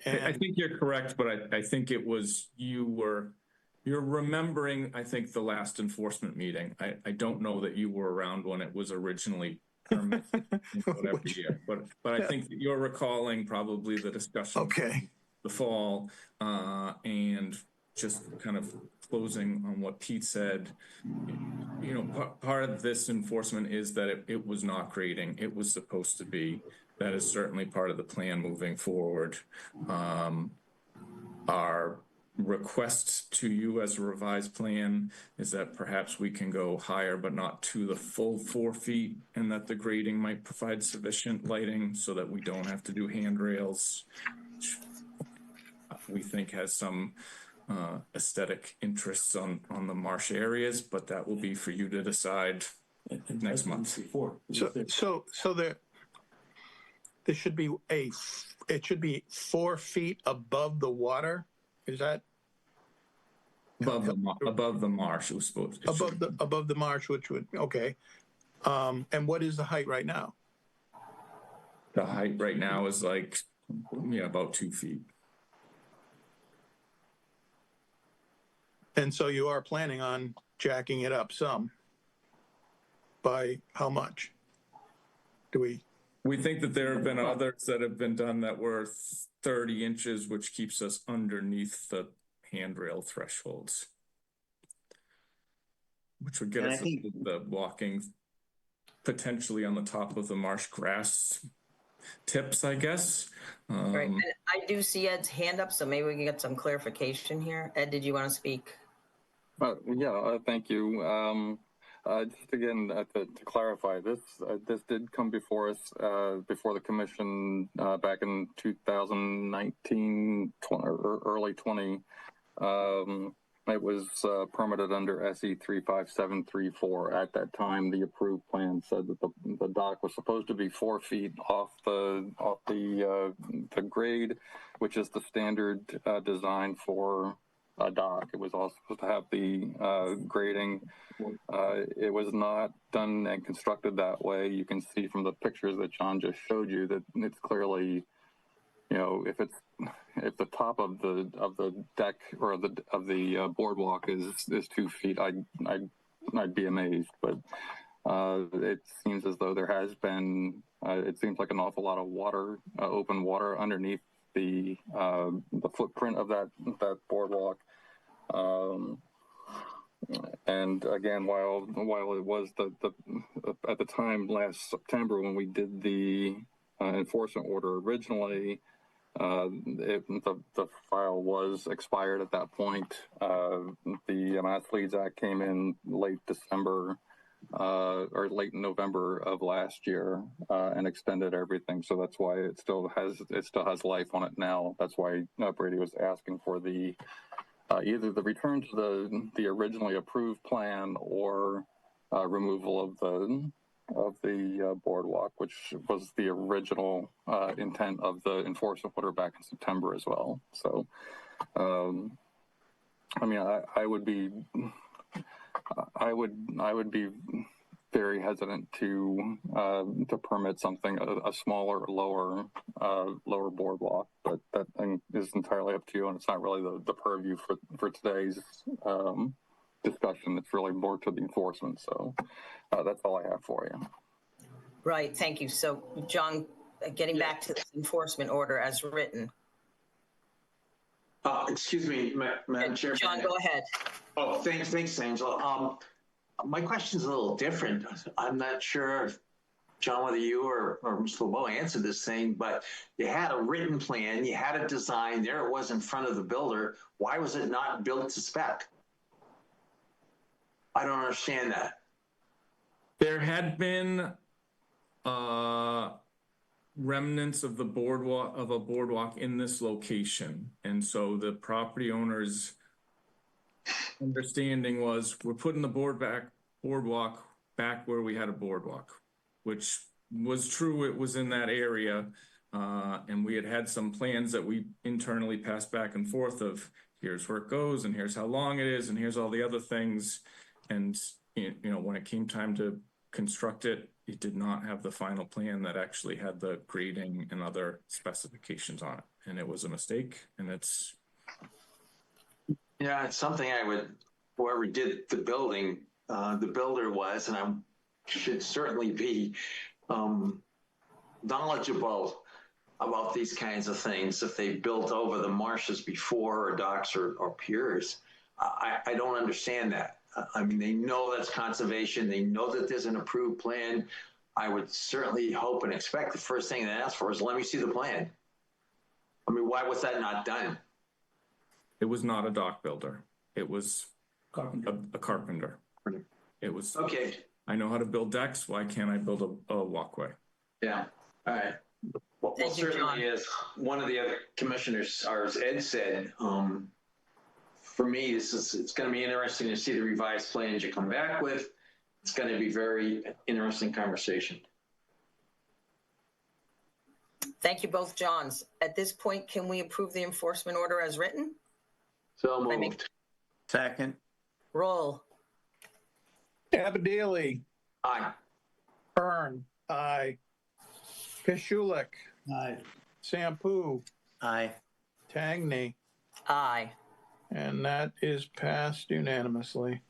And I think you're correct, but I think it was, you're remembering, I think, the last enforcement meeting. I don't know that you were around when it was originally permitted whatever year, but I think that you're recalling probably the discussion.
Okay.
The fall, and just kind of closing on what Pete said, you know, part of this enforcement is that it was not grading. It was supposed to be. That is certainly part of the plan moving forward. Our request to you as a revised plan is that perhaps we can go higher, but not to the full 4 feet, and that the grading might provide sufficient lighting so that we don't have to do handrails, which we think has some aesthetic interests on the marsh areas, but that will be for you to decide next month.
So there should be it should be 4 feet above the water. Is that
above the marsh? It was supposed
above the marsh, which would okay. And what is the height right now?
The height right now is like about 2 feet.
And so you are planning on jacking it up some. By how much?
We think that there have been others that have been done that were 30 inches, which keeps us underneath the handrail thresholds, which would get us the walking potentially on the top of the marsh grass tips, I guess.
Right. And I do see Ed's hand up, so maybe we can get some clarification here. Ed, did you want to speak?
Thank you. Just again, to clarify, this did come before us, before the commission back in 2019, or early 20. It was permitted under SE 35734. At that time, the approved plan said that the dock was supposed to be 4 feet off the grade, which is the standard design for a dock. It was also supposed to have the grading. It was not done and constructed that way. You can see from the pictures that John just showed you that it's clearly, if the top of the deck or of the boardwalk is 2 feet, I'd be amazed. But it seems as though there has been. It seems like an awful lot of water, open water underneath the footprint of that boardwalk. And again, while it was at the time last September when we did the enforcement order originally, the file was expired at that point. The Mass Leads Act came in late December or late November of last year and extended everything. So that's why it still has life on it now. That's why Brady was asking for the either the return to the originally approved plan or removal of the boardwalk, which was the original intent of the enforcement order back in September as well. So, I mean, I would be very hesitant to permit something a smaller, lower boardwalk, but that thing is entirely up to you, and it's not really the purview for today's discussion. It's really more to the enforcement. So that's all I have for you.
Right. Thank you. So, John, getting back to the enforcement order as written.
Excuse me, Madam Chair.
John, go ahead.
Oh, thanks, Angela. My question's a little different. I'm not sure, John, whether you or Mr. LeBeau answered this thing, but you had a written plan, you had a design, there it was in front of the builder. Why was it not built to spec? I don't understand that.
There had been remnants of a boardwalk in this location, and so the property owner's understanding was we're putting the boardwalk back where we had a boardwalk, which was true. It was in that area, and we had some plans that we internally passed back and forth of here's where it goes and here's how long it is and here's all the other things. And when it came time to construct it, it did not have the final plan that actually had the grading and other specifications on it, and it was a mistake. And it's
something whoever did the building, the builder was, and I should certainly be knowledgeable about these kinds of things if they built over the marshes before, or docks or piers. I don't understand that. I mean, they know that's conservation. They know that there's an approved plan. I would certainly hope and expect the first thing they ask for is, let me see the plan. I mean, why was that not done?
It was not a dock builder. It was a carpenter. It was,
Okay,
I know how to build decks. Why can't I build a walkway?
yeah, all right. Well,
Thank you, John.
certainly, as one of the other commissioners, or as Ed said, for me, it's going to be interesting to see the revised plans you come back with. It's going to be very interesting conversation.
Thank you both, Johns. At this point, can we approve the enforcement order as written?
So
I
moved.
Second.
Roll.
Abadili,
Aye.
Kern, aye. Kishulik,
Aye.
Sampu,
Aye.
Tangney,
Aye.
and that is passed unanimously.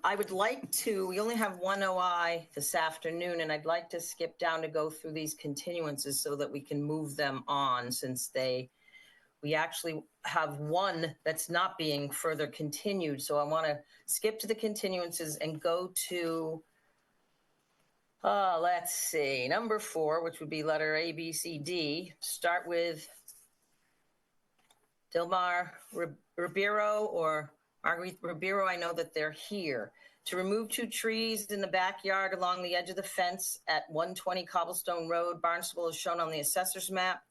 I would like to, we only have one OI this afternoon, and I'd like to skip down to go through these continuances so that we can move them on, since we actually have one that's not being further continued. So I want to skip to the continuances and go to, let's see, number 4, which would be letter A, B, C, D. Start with Dilmar Ribeiro or Marguerite Ribeiro. I know that they're here. To remove 2 trees in the backyard along the edge of the fence at 120 Cobblestone Road, Barnstable, is shown on the assessor's map,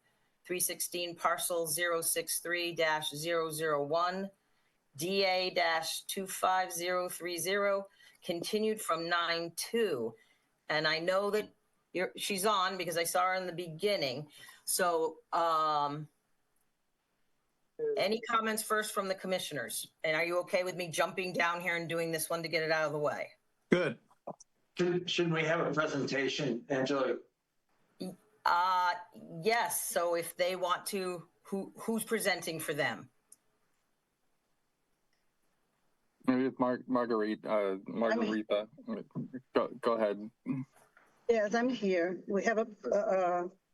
316 parcel 063-001, DA-25030, continued from 9/2. And I know that she's on because I saw her in the beginning. So, any comments first from the commissioners? And are you okay with me jumping down here and doing this one to get it out of the way?
Good.
Shouldn't we have a presentation, Angela?
Yes. So if they want to, who's presenting for them?
Maybe it's Margarita. Go ahead.
Yes, I'm here. We have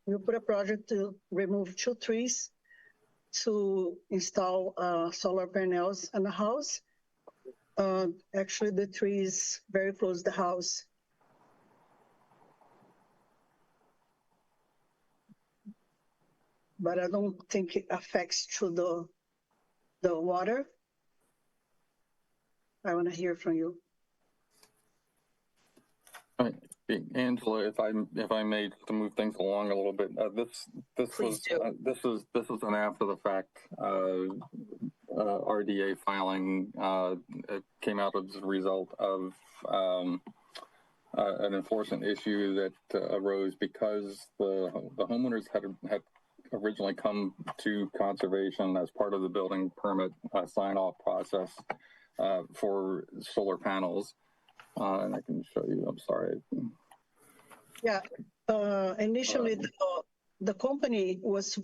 we put a project to remove 2 trees to install solar panels on the house. Actually, the tree is very close to the house. But I don't think it affects to the water. I want to hear from you.
Angela, if I may, to move things along a little bit, this was an after the fact RDA filing. It came out as a result of an enforcement issue that arose because the homeowners had originally come to conservation as part of the building permit sign-off process for solar panels. And I can show you, I'm sorry.
Yeah, initially the company was,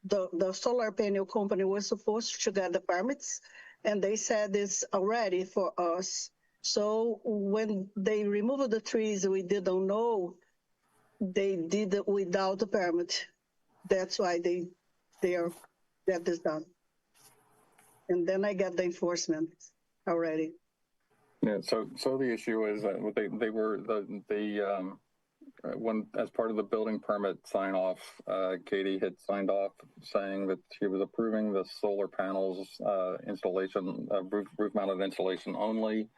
the solar panel company was supposed to get the permits, and they said it's already for us. So when they removed the trees, we didn't know they did it without the permit. That's why they get this done. And then I got the enforcement already.
Yeah, so the issue is that they were when, as part of the building permit sign off, Katie had signed off saying that she was approving the solar panels installation, roof mounted installation only.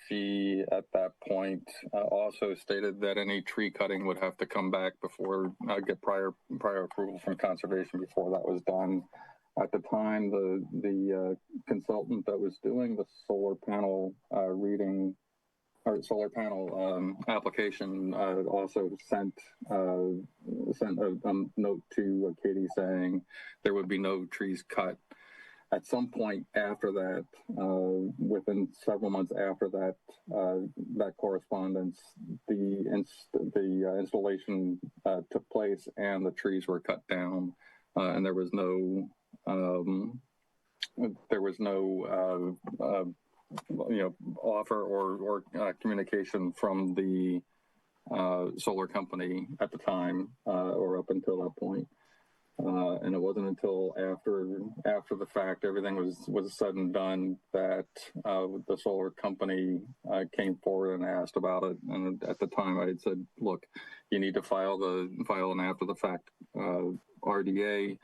She at that point also stated that any tree cutting would have to come back before get prior approval from conservation before that was done. At the time, the consultant that was doing the solar panel reading or solar panel application also sent a note to Katie saying there would be no trees cut. At some point after that, within several months after that, that correspondence, the installation took place and the trees were cut down, and there was no offer or communication from the solar company at the time or up until that point. And it wasn't until after the fact, everything was said and done, that the solar company came forward and asked about it. And at the time, I had said, "Look, you need to file an after the fact RDA.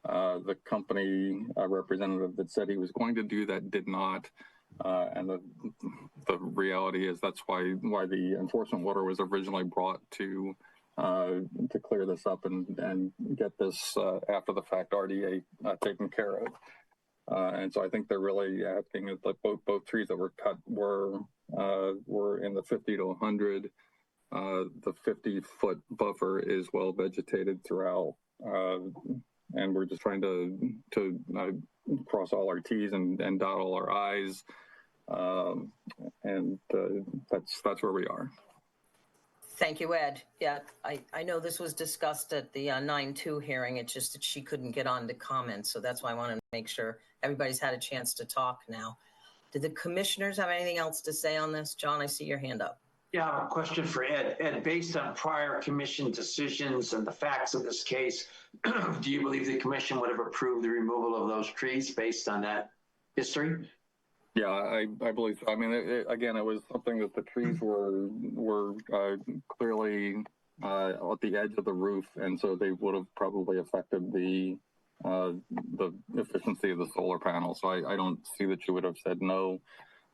The company representative that said he was going to do that did not. And the reality is that's why the enforcement order was originally brought to clear this up and get this after the fact RDA taken care of. And so I think they're really asking if both trees that were cut were in the 50 to 100. The 50-foot buffer is well vegetated throughout, and we're just trying to cross all our T's and dot all our I's, and that's where we are.
Thank you, Ed. Yeah, I know this was discussed at the 9-2 hearing. It's just that she couldn't get on to comment, so that's why I wanted to make sure everybody's had a chance to talk now. Do the commissioners have anything else to say on this? John, I see your hand up.
Yeah, a question for Ed. Ed, based on prior commission decisions and the facts of this case, do you believe the commission would have approved the removal of those trees based on that history?
Yeah, I believe so. I mean, again, it was something that the trees were clearly at the edge of the roof, and so they would have probably affected the efficiency of the solar panel. So I don't see that you would have said no.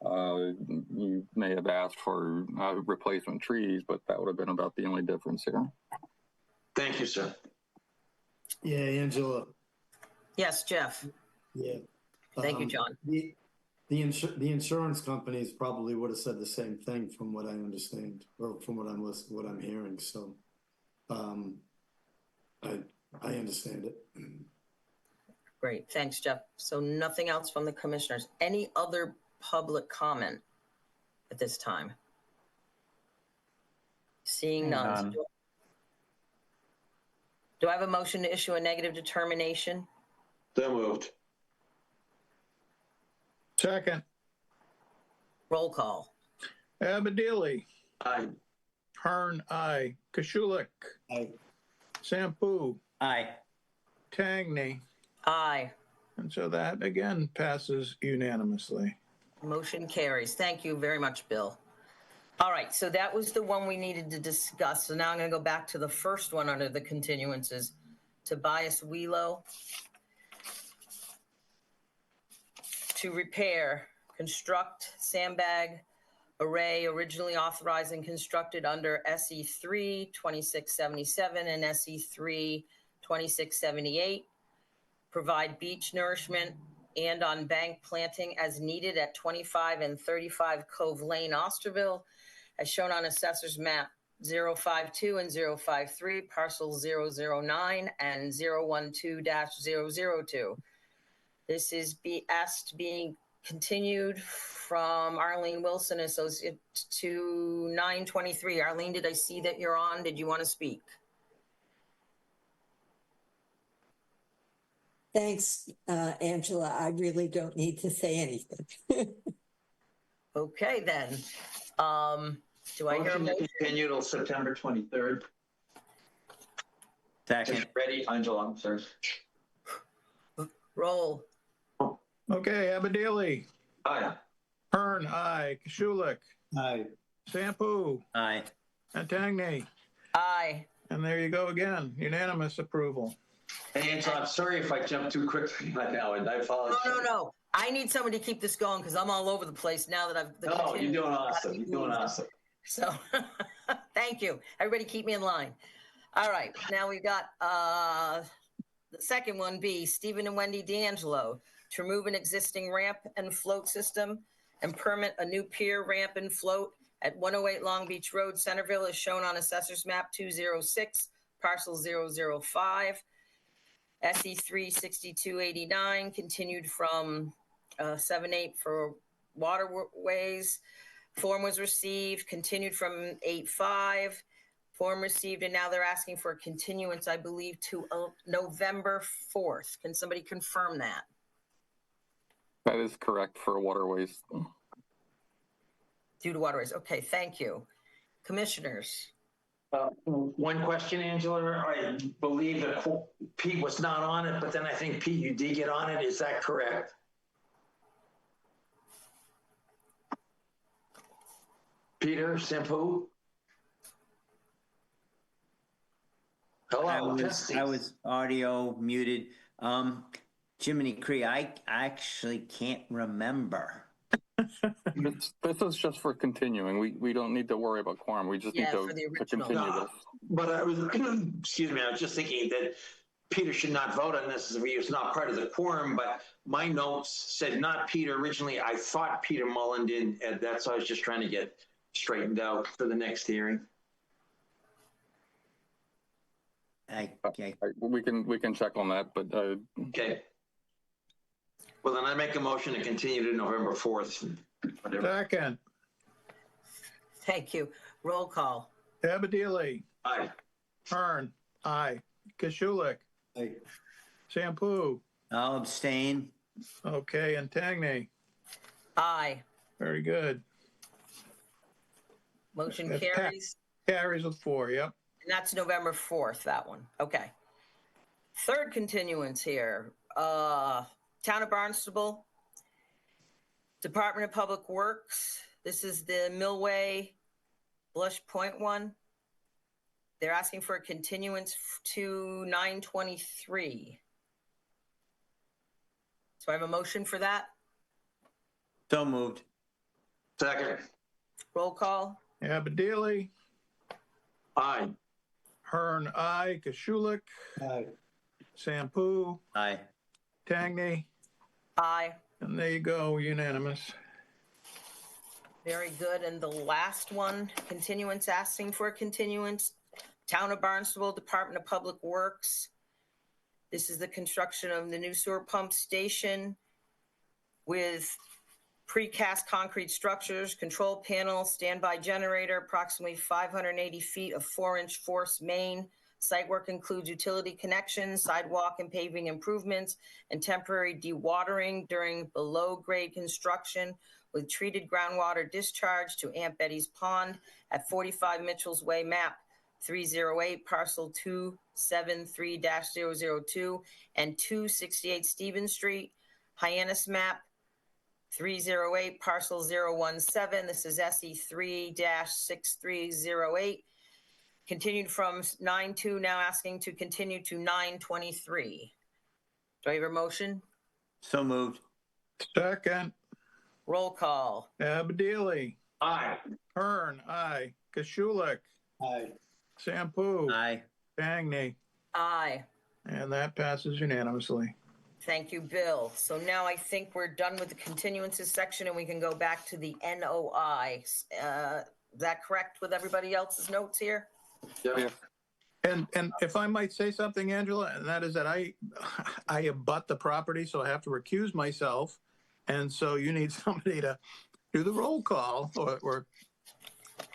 You may have asked for replacement trees, but that would have been about the only difference here.
Thank you, sir.
Yeah, Angela.
Yes, Jeff.
Yeah.
Thank you, John.
The insurance companies probably would have said the same thing, from what I understand, or from what I'm hearing. So, I understand it.
Great, thanks, Jeff. So nothing else from the commissioners. Any other public comment at this time? Seeing none. Do I have a motion to issue a negative determination?
So moved.
Second.
Roll call.
Abadili.
Aye.
Hearn, aye. Kashulik.
Aye.
Sampu.
Aye.
Tangney.
Aye.
And so that again passes unanimously.
Motion carries. Thank you very much, Bill. All right, so that was the one we needed to discuss. So now I'm going to go back to the first one under the continuances. Tobias Wheelo. To repair, construct sandbag array originally authorized and constructed under SE3 2677 and SE3 2678. Provide beach nourishment and on bank planting as needed at 25 and 35 Cove Lane, Osterville, as shown on Assessor's Map 052 and 053, parcel 009 and 012-002. This is being continued from Arlene Wilson, Associate, to 923. Arlene, did I see that you're on? Did you want to speak?
Thanks, Angela. I really don't need to say anything.
Okay, then. Do I hear a motion?
Continue till September 23rd.
Second.
Ready, Angela, I'm sorry.
Roll.
Okay, Abadili.
Aye.
Hearn, aye. Kashulik.
Aye.
Sampu.
Aye.
And Tangney.
Aye.
And there you go again. Unanimous approval.
Hey, Angela, I'm sorry if I jumped too quickly right now, and I apologize.
No. I need someone to keep this going because I'm all over the place now that I've.
No, you're doing awesome. You're doing awesome.
So, thank you. Everybody keep me in line. All right, now we've got the second one be Stephen and Wendy D'Angelo to remove an existing ramp and float system and permit a new pier, ramp, and float at 108 Long Beach Road, Centerville, as shown on Assessor's Map 206, parcel 005. SE 36289 continued from 7-8 for waterways. Form was received, continued from 8-5. Form received, and now they're asking for a continuance, I believe, to November 4th. Can somebody confirm that?
That is correct for waterways.
Due to waterways. Okay, thank you. Commissioners.
One question, Angela. I believe that Pete was not on it, but then I think, Pete, you did get on it. Is that correct? Peter Simpu? Hello,
I was audio muted. Jiminy Cree, I actually can't remember.
This is just for continuing. We don't need to worry about quorum. We just need
Yeah, for the
to
original.
continue this.
But I was, excuse me, I was just thinking that Peter should not vote on this as he was not part of the quorum, but my notes said not Peter originally. I thought Peter Mullen did, and that's why I was just trying to get straightened out for the next hearing.
We can check on that, but
Okay. Well, then I make a motion to continue to November 4th. Whatever.
Second.
Thank you. Roll call.
Abadili.
Aye.
Hearn. Aye. Kashulik.
Aye.
Sampu.
I'll abstain.
Okay, and Tagney.
Aye.
Very good.
Motion
That's
carries.
Carries with 4, yep.
And that's November 4th, that one. Okay. Third continuance here. Town of Barnstable, Department of Public Works. This is the Millway Blush Point one. They're asking for a continuance to 9/23. So I have a motion for that.
So moved.
Second.
Roll call.
Abadili.
Aye.
Hearn, aye. Kashulik.
Aye.
Sampu.
Aye.
Tagney.
Aye.
And there you go, unanimous.
Very good. And the last one, continuance, asking for a continuance. Town of Barnstable, Department of Public Works. This is the construction of the new sewer pump station with precast concrete structures, control panel, standby generator, approximately 580 feet of 4-inch force main. Site work includes utility connections, sidewalk and paving improvements, and temporary dewatering during below-grade construction with treated groundwater discharge to Aunt Betty's Pond at 45 Mitchell's Way, map 308, parcel 273-002, and 268 Stevens Street, Hyannis map 308, parcel 017. This is SE 3-6308. Continued from 9/2, now asking to continue to 9/23. Do I hear a motion?
So moved.
Second.
Roll call.
Abadili.
Aye.
Hearn, aye. Kashulik.
Aye.
Sampu.
Aye.
Tagney.
Aye.
And that passes unanimously.
Thank you, Bill. So now I think we're done with the continuances section and we can go back to the NOI. Is that correct with everybody else's notes here?
Yeah.
And if I might say something, Angela, and that is that I abut the property, so I have to recuse myself. And so you need somebody to do the roll call or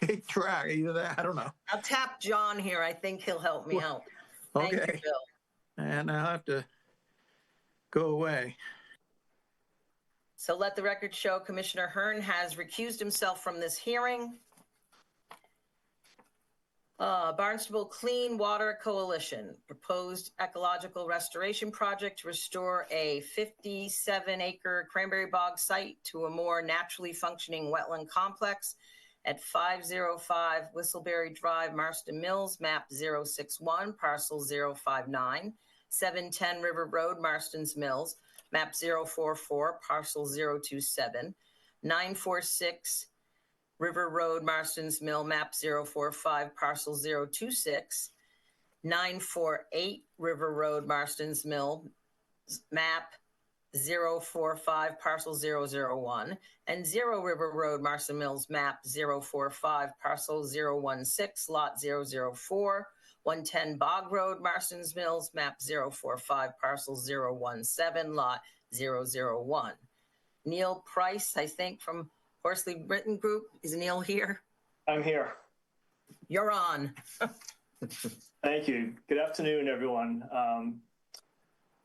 take track, either that, I don't know.
I'll tap John here. I think he'll help me out. Thank you,
Okay.
Bill.
And I'll have to go away.
So let the record show Commissioner Hearn has recused himself from this hearing. Barnstable Clean Water Coalition, proposed ecological restoration project to restore a 57-acre cranberry bog site to a more naturally functioning wetland complex at 505 Whistleberry Drive, Marston Mills, map 061, parcel 059, 710 River Road, Marston's Mills, map 044, parcel 027, 946 River Road, Marston's Mill, map 045, parcel 026, 948 River Road, Marston's Mill, map 045, parcel 001, and 0 River Road, Marston Mills, map 045, parcel 016, lot 004, 110 Bog Road, Marston's Mills, map 045, parcel 017, lot 001. Neil Price, I think, from Horsley Britton Group. Is Neil here?
I'm here.
You're on.
Thank you. Good afternoon, everyone.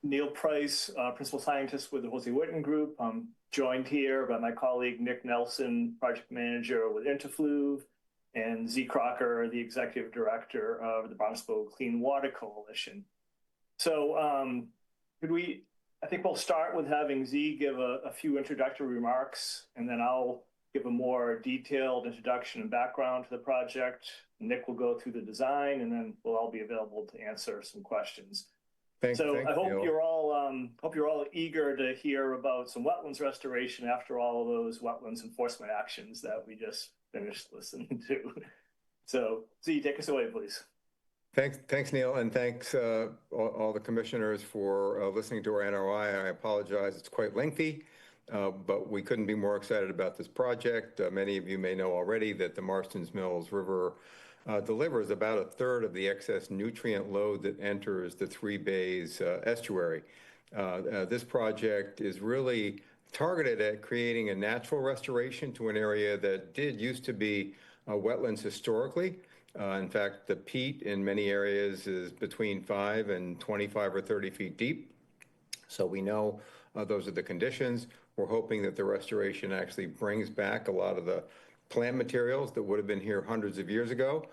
Neil Price, Principal Scientist with the Horsley Witten Group. I'm joined here by my colleague Nick Nelson, Project Manager with Interfluve, and Z Crocker, the Executive Director of the Barnstable Clean Water Coalition. So I think we'll start with having Z give a few introductory remarks, and then I'll give a more detailed introduction and background to the project. Nick will go through the design, and then we'll all be available to answer some questions.
Thanks,
I hope
Neil.
you're all eager to hear about some wetlands restoration after all of those wetlands enforcement actions that we just finished listening to. So, Z, take us away, please.
Thanks, Neil, and thanks all the commissioners for listening to our NOI. I apologize, it's quite lengthy, but we couldn't be more excited about this project. Many of you may know already that the Marston's Mills River delivers about a third of the excess nutrient load that enters the Three Bays estuary. This project is really targeted at creating a natural restoration to an area that used to be wetlands historically. In fact, the peat in many areas is between 5 and 25 or 30 feet deep. So we know those are the conditions. We're hoping that the restoration actually brings back a lot of the plant materials that would have been here hundreds of years ago.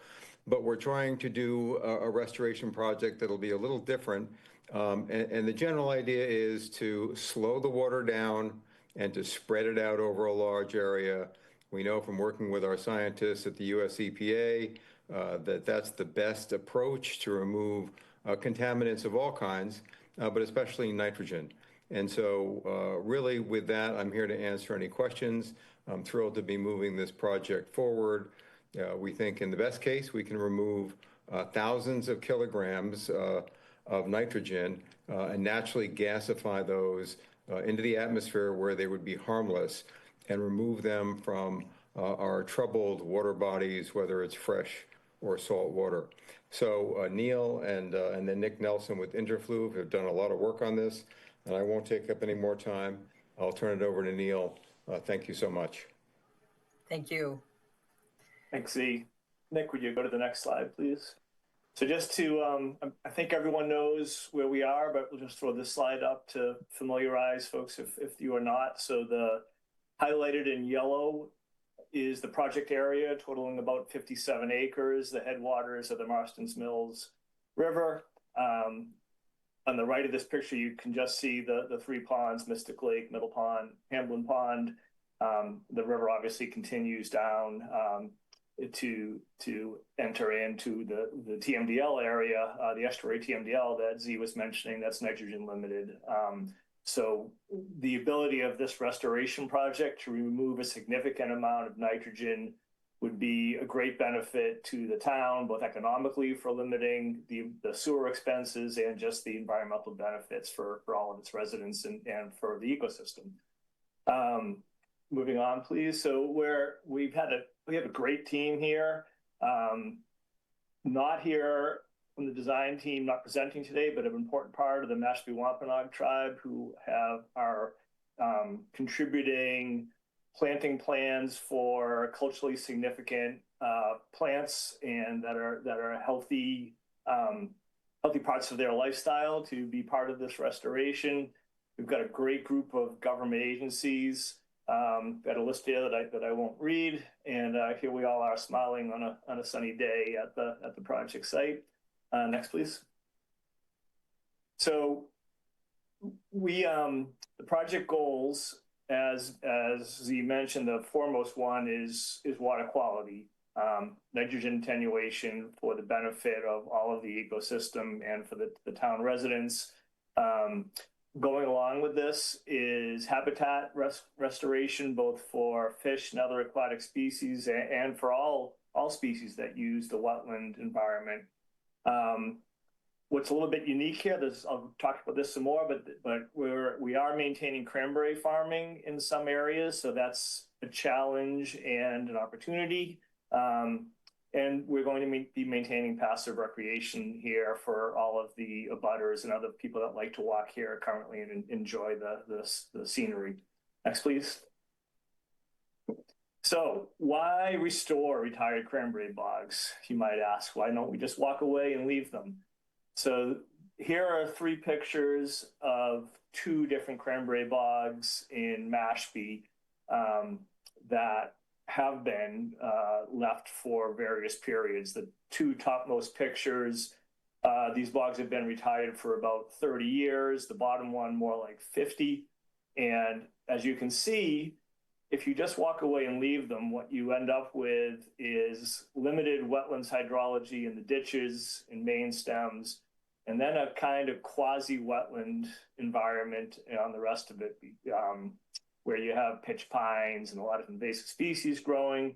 But we're trying to do a restoration project that'll be a little different. And the general idea is to slow the water down and to spread it out over a large area. We know from working with our scientists at the US EPA that that's the best approach to remove contaminants of all kinds, but especially nitrogen. And so really with that, I'm here to answer any questions. I'm thrilled to be moving this project forward. We think in the best case, we can remove thousands of kilograms of nitrogen and naturally gasify those into the atmosphere where they would be harmless and remove them from our troubled water bodies, whether it's fresh or salt water. So Neil and then Nick Nelson with Interfluve have done a lot of work on this, and I won't take up any more time. I'll turn it over to Neil. Thank you so much.
Thank you.
Thanks, Z. Nick, would you go to the next slide, please? So just to, I think everyone knows where we are, but we'll just throw this slide up to familiarize folks if you are not. So the highlighted in yellow is the project area, totaling about 57 acres, the headwaters of the Marston's Mills River. On the right of this picture, you can just see the three ponds, Mystic Lake, Middle Pond, Hamblin Pond. The river obviously continues down to enter into the TMDL area, the estuary TMDL that Z was mentioning, that's nitrogen limited. So the ability of this restoration project to remove a significant amount of nitrogen would be a great benefit to the town, both economically for limiting the sewer expenses and just the environmental benefits for all of its residents and for the ecosystem. Moving on, please. So we have a great team here. Not here from the design team, not presenting today, but an important part of the Mashpee Wampanoag tribe who are contributing planting plans for culturally significant plants and that are healthy parts of their lifestyle to be part of this restoration. We've got a great group of government agencies. Got a list here that I won't read, and here we all are smiling on a sunny day at the project site. Next, please. So the project goals, as Z mentioned, the foremost one is water quality, nitrogen attenuation for the benefit of all of the ecosystem and for the town residents. Going along with this is habitat restoration, both for fish and other aquatic species and for all species that use the wetland environment. What's a little bit unique here, I'll talk about this some more, but we are maintaining cranberry farming in some areas, so that's a challenge and an opportunity. And we're going to be maintaining passive recreation here for all of the abutters and other people that like to walk here currently and enjoy the scenery. Next, please. So why restore retired cranberry bogs, you might ask? Why don't we just walk away and leave them? So here are three pictures of two different cranberry bogs in Mashpee that have been left for various periods. The two topmost pictures, these bogs have been retired for about 30 years. The bottom one more like 50. And as you can see, if you just walk away and leave them, what you end up with is limited wetlands hydrology in the ditches and main stems, and then a kind of quasi-wetland environment on the rest of it, where you have pitch pines and a lot of invasive species growing.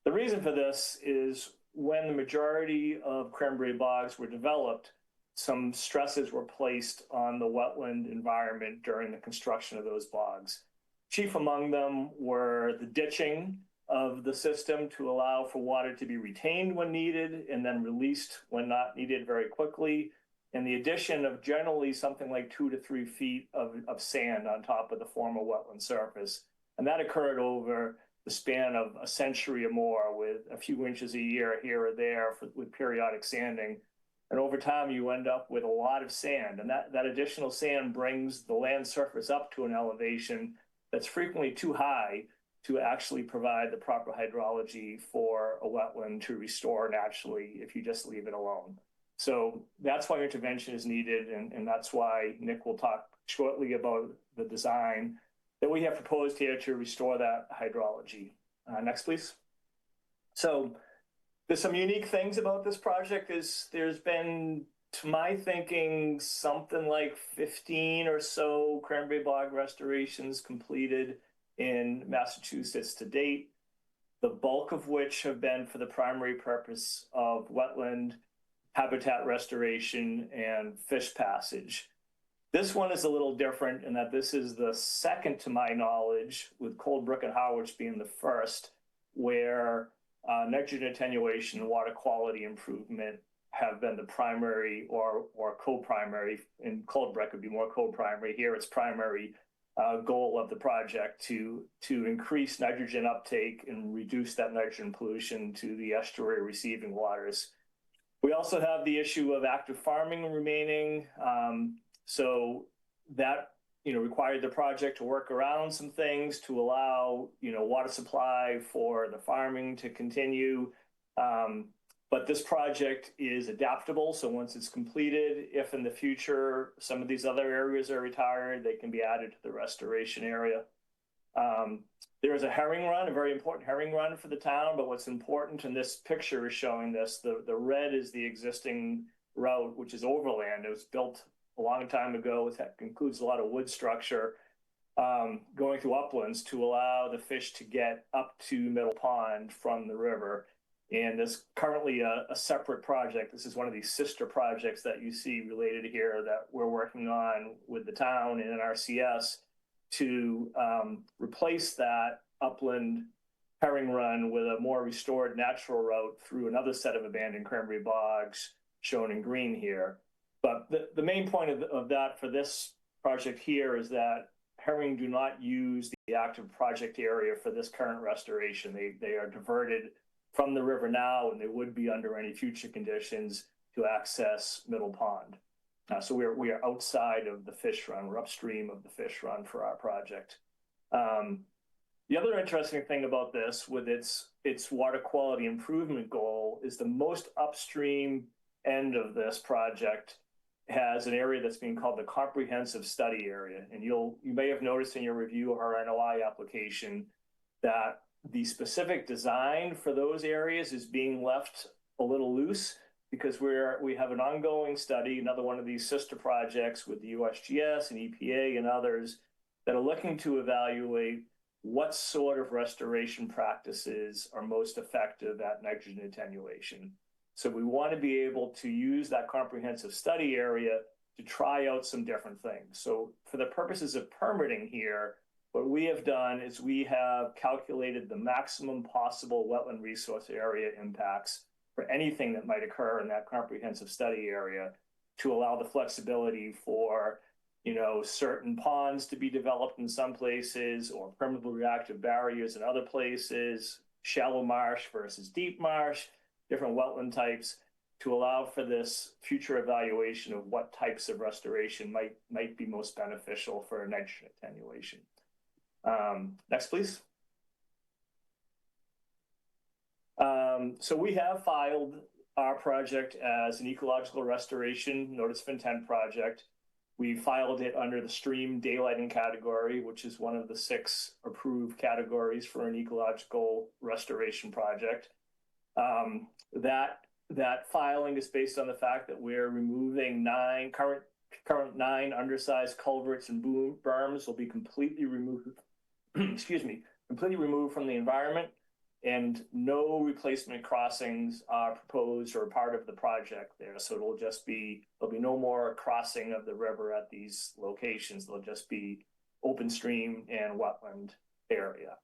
The reason for this is when the majority of cranberry bogs were developed, some stresses were placed on the wetland environment during the construction of those bogs. Chief among them were the ditching of the system to allow for water to be retained when needed and then released when not needed very quickly, and the addition of generally something like 2 to 3 feet of sand on top of the former wetland surface. And that occurred over the span of a century or more, with a few inches a year here or there with periodic sanding. And over time, you end up with a lot of sand. And that additional sand brings the land surface up to an elevation that's frequently too high to actually provide the proper hydrology for a wetland to restore naturally if you just leave it alone. So that's why intervention is needed. And that's why Nick will talk shortly about the design that we have proposed here to restore that hydrology. Next, please. So there's some unique things about this project. There's been, to my thinking, something like 15 or so cranberry bog restorations completed in Massachusetts to date, the bulk of which have been for the primary purpose of wetland habitat restoration and fish passage. This one is a little different in that this is the second, to my knowledge, with Coldbrook and Harwich being the first, where nitrogen attenuation and water quality improvement have been the primary or co-primary. In Coldbrook, it would be more co-primary. Here, it's primary goal of the project to increase nitrogen uptake and reduce that nitrogen pollution to the estuary receiving waters. We also have the issue of active farming remaining. So that required the project to work around some things to allow water supply for the farming to continue. But this project is adaptable. So once it's completed, if in the future some of these other areas are retired, they can be added to the restoration area. There is a herring run, a very important herring run for the town. But what's important, and this picture is showing this, the red is the existing route, which is overland. It was built a long time ago. It includes a lot of wood structure going through uplands to allow the fish to get up to Middle Pond from the river. And there's currently a separate project. This is one of these sister projects that you see related here that we're working on with the town and NRCS to replace that upland herring run with a more restored natural route through another set of abandoned cranberry bogs shown in green here. But the main point of that for this project here is that herring do not use the active project area for this current restoration. They are diverted from the river now, and they would be under any future conditions to access Middle Pond. So we are outside of the fish run. We're upstream of the fish run for our project. The other interesting thing about this, with its water quality improvement goal, is the most upstream end of this project has an area that's being called the comprehensive study area. And you may have noticed in your review of our NOI application that the specific design for those areas is being left a little loose, because we have an ongoing study, another one of these sister projects with the USGS and EPA and others that are looking to evaluate what sort of restoration practices are most effective at nitrogen attenuation. So we want to be able to use that comprehensive study area to try out some different things. So for the purposes of permitting here, what we have done is we have calculated the maximum possible wetland resource area impacts for anything that might occur in that comprehensive study area to allow the flexibility for certain ponds to be developed in some places, or permeable reactive barriers in other places, shallow marsh versus deep marsh, different wetland types, to allow for this future evaluation of what types of restoration might be most beneficial for nitrogen attenuation. Next, please. So we have filed our project as an ecological restoration notice of intent project. We filed it under the stream daylighting category, which is one of the 6 approved categories for an ecological restoration project. That filing is based on the fact that we're removing current 9 undersized culverts and boom berms will be completely removed. Excuse me, completely removed from the environment, and no replacement crossings are proposed or part of the project there. So there'll be no more crossing of the river at these locations. There'll just be open stream and wetland area.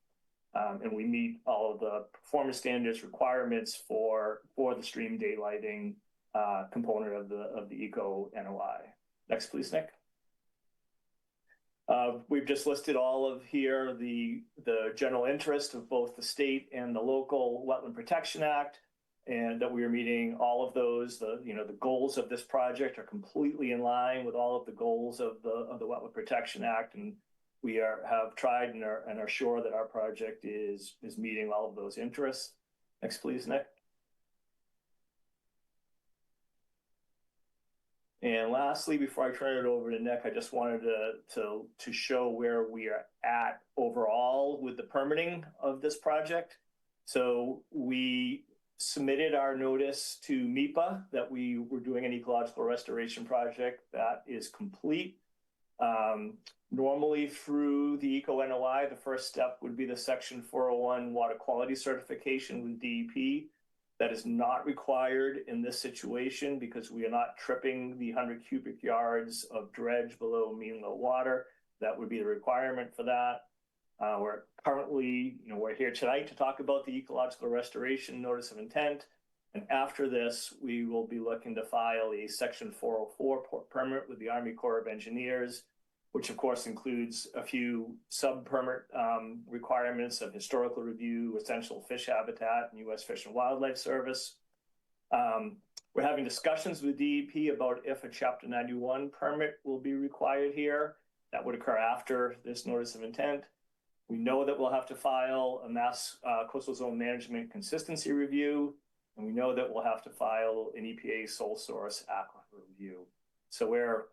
And we meet all of the performance standards requirements for the stream daylighting component of the eco NOI. Next, please, Nick. We've just listed all of here the general interest of both the state and the local Wetland Protection Act, and that we are meeting all of those. The goals of this project are completely in line with all of the goals of the Wetland Protection Act, and we have tried and are sure that our project is meeting all of those interests. Next, please, Nick. And lastly, before I turn it over to Nick, I just wanted to show where we are at overall with the permitting of this project. So we submitted our notice to MEPA that we were doing an ecological restoration project. That is complete. Normally through the Eco NOI, the first step would be the Section 401 water quality certification with DEP. That is not required in this situation because we are not tripping the 100 cubic yards of dredge below mean low water. That would be the requirement for that. We're currently, we're here tonight to talk about the ecological restoration notice of intent. And after this, we will be looking to file a Section 404 permit with the Army Corps of Engineers, which of course includes a few sub-permit requirements of historical review, essential fish habitat, and U.S. Fish and Wildlife Service. We're having discussions with DEP about if a Chapter 91 permit will be required here. That would occur after this notice of intent. We know that we'll have to file a Mass Coastal Zone Management Consistency Review, and we know that we'll have to file an EPA sole source aquifer review. So we're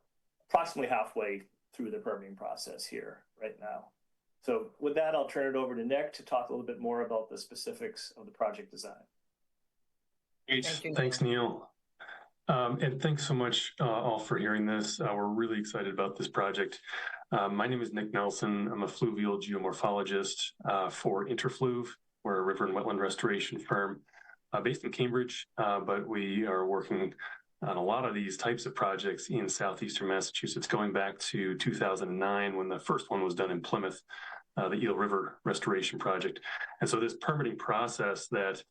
approximately halfway through the permitting process here right now. So with that, I'll turn it over to Nick to talk a little bit more about the specifics of the project design.
Great. Thanks, Neil. And thanks so much all for hearing this. We're really excited about this project. My name is Nick Nelson. I'm a fluvial geomorphologist for Interfluve. We're a river and wetland restoration firm based in Cambridge, but we are working on a lot of these types of projects in southeastern Massachusetts, going back to 2009 when the first one was done in Plymouth, the Eel River Restoration Project. And so this permitting process that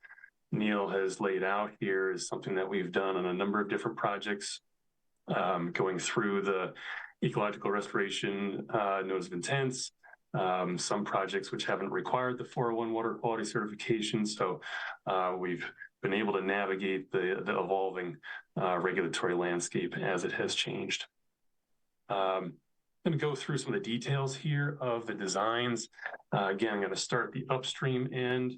Neil has laid out here is something that we've done on a number of different projects, going through the ecological restoration notice of intents, some projects which haven't required the 401 water quality certification. So we've been able to navigate the evolving regulatory landscape as it has changed. I'm going to go through some of the details here of the designs. Again, I'm going to start at the upstream end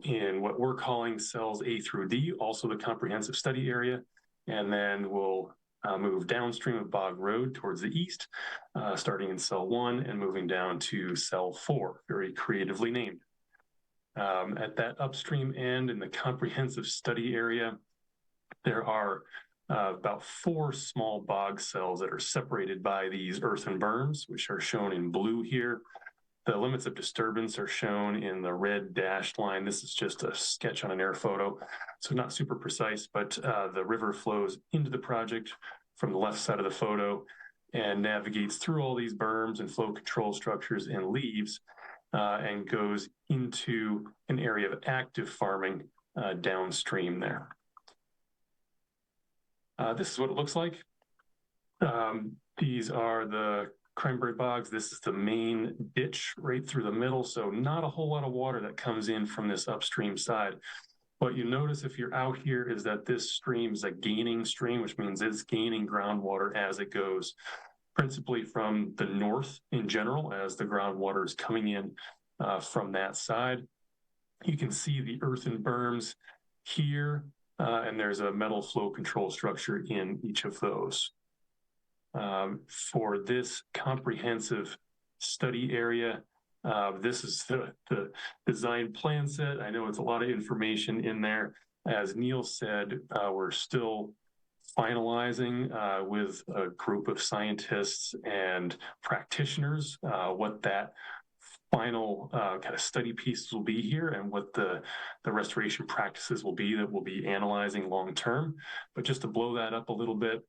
in what we're calling cells A through D, also the comprehensive study area. And then we'll move downstream of Bog Road towards the east, starting in cell 1 and moving down to cell 4, very creatively named. At that upstream end in the comprehensive study area, there are about 4 small bog cells that are separated by these earthen berms, which are shown in blue here. The limits of disturbance are shown in the red dashed line. This is just a sketch on an air photo, so not super precise, but the river flows into the project from the left side of the photo and navigates through all these berms and flow control structures and leaves and goes into an area of active farming downstream there. This is what it looks like. These are the cranberry bogs. This is the main ditch right through the middle, so not a whole lot of water that comes in from this upstream side. What you notice if you're out here is that this stream is a gaining stream, which means it's gaining groundwater as it goes, principally from the north in general, as the groundwater is coming in from that side. You can see the earthen berms here, and there's a metal flow control structure in each of those. for this comprehensive study area. This is the design plan set. I know it's a lot of information in there. As Neil said, we're still finalizing with a group of scientists and practitioners what that final kind of study pieces will be here and what the restoration practices will be that we'll be analyzing long term. But just to blow that up a little bit,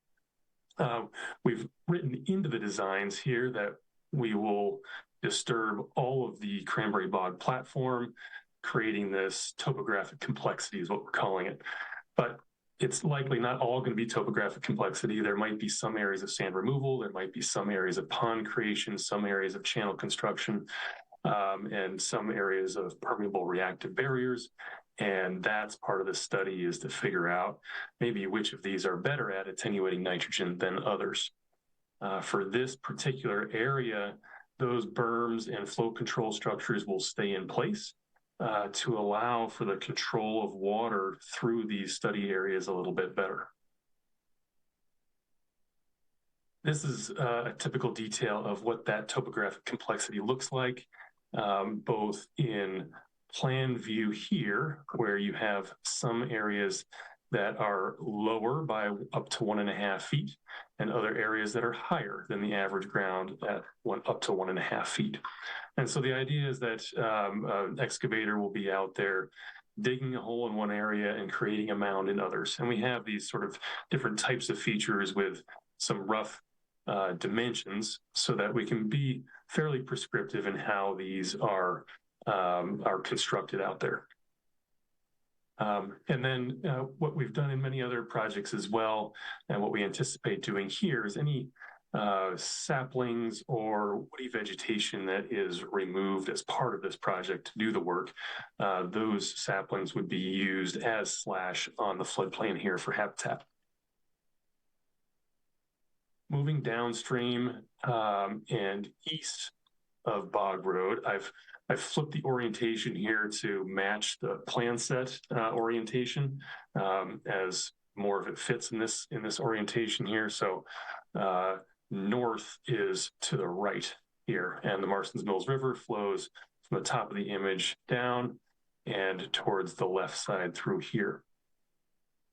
we've written into the designs here that we will disturb all of the cranberry bog platform, creating this topographic complexity is what we're calling it. But it's likely not all going to be topographic complexity. There might be some areas of sand removal, there might be some areas of pond creation, some areas of channel construction, and some areas of permeable reactive barriers. And that's part of the study, is to figure out maybe which of these are better at attenuating nitrogen than others. For this particular area, those berms and flow control structures will stay in place to allow for the control of water through these study areas a little bit better. This is a typical detail of what that topographic complexity looks like, both in plan view here, where you have some areas that are lower by up to 1.5 feet, and other areas that are higher than the average ground at up to 1.5 feet. And so the idea is that an excavator will be out there digging a hole in one area and creating a mound in others. And we have these sort of different types of features with some rough dimensions so that we can be fairly prescriptive in how these are constructed out there. And then what we've done in many other projects as well, and what we anticipate doing here, is any saplings or woody vegetation that is removed as part of this project to do the work, those saplings would be used as slash on the floodplain here for habitat. Moving downstream and east of Bog Road, I've flipped the orientation here to match the plan set orientation, as more of it fits in this orientation here. So north is to the right here, and the Marston's Mills River flows from the top of the image down and towards the left side through here.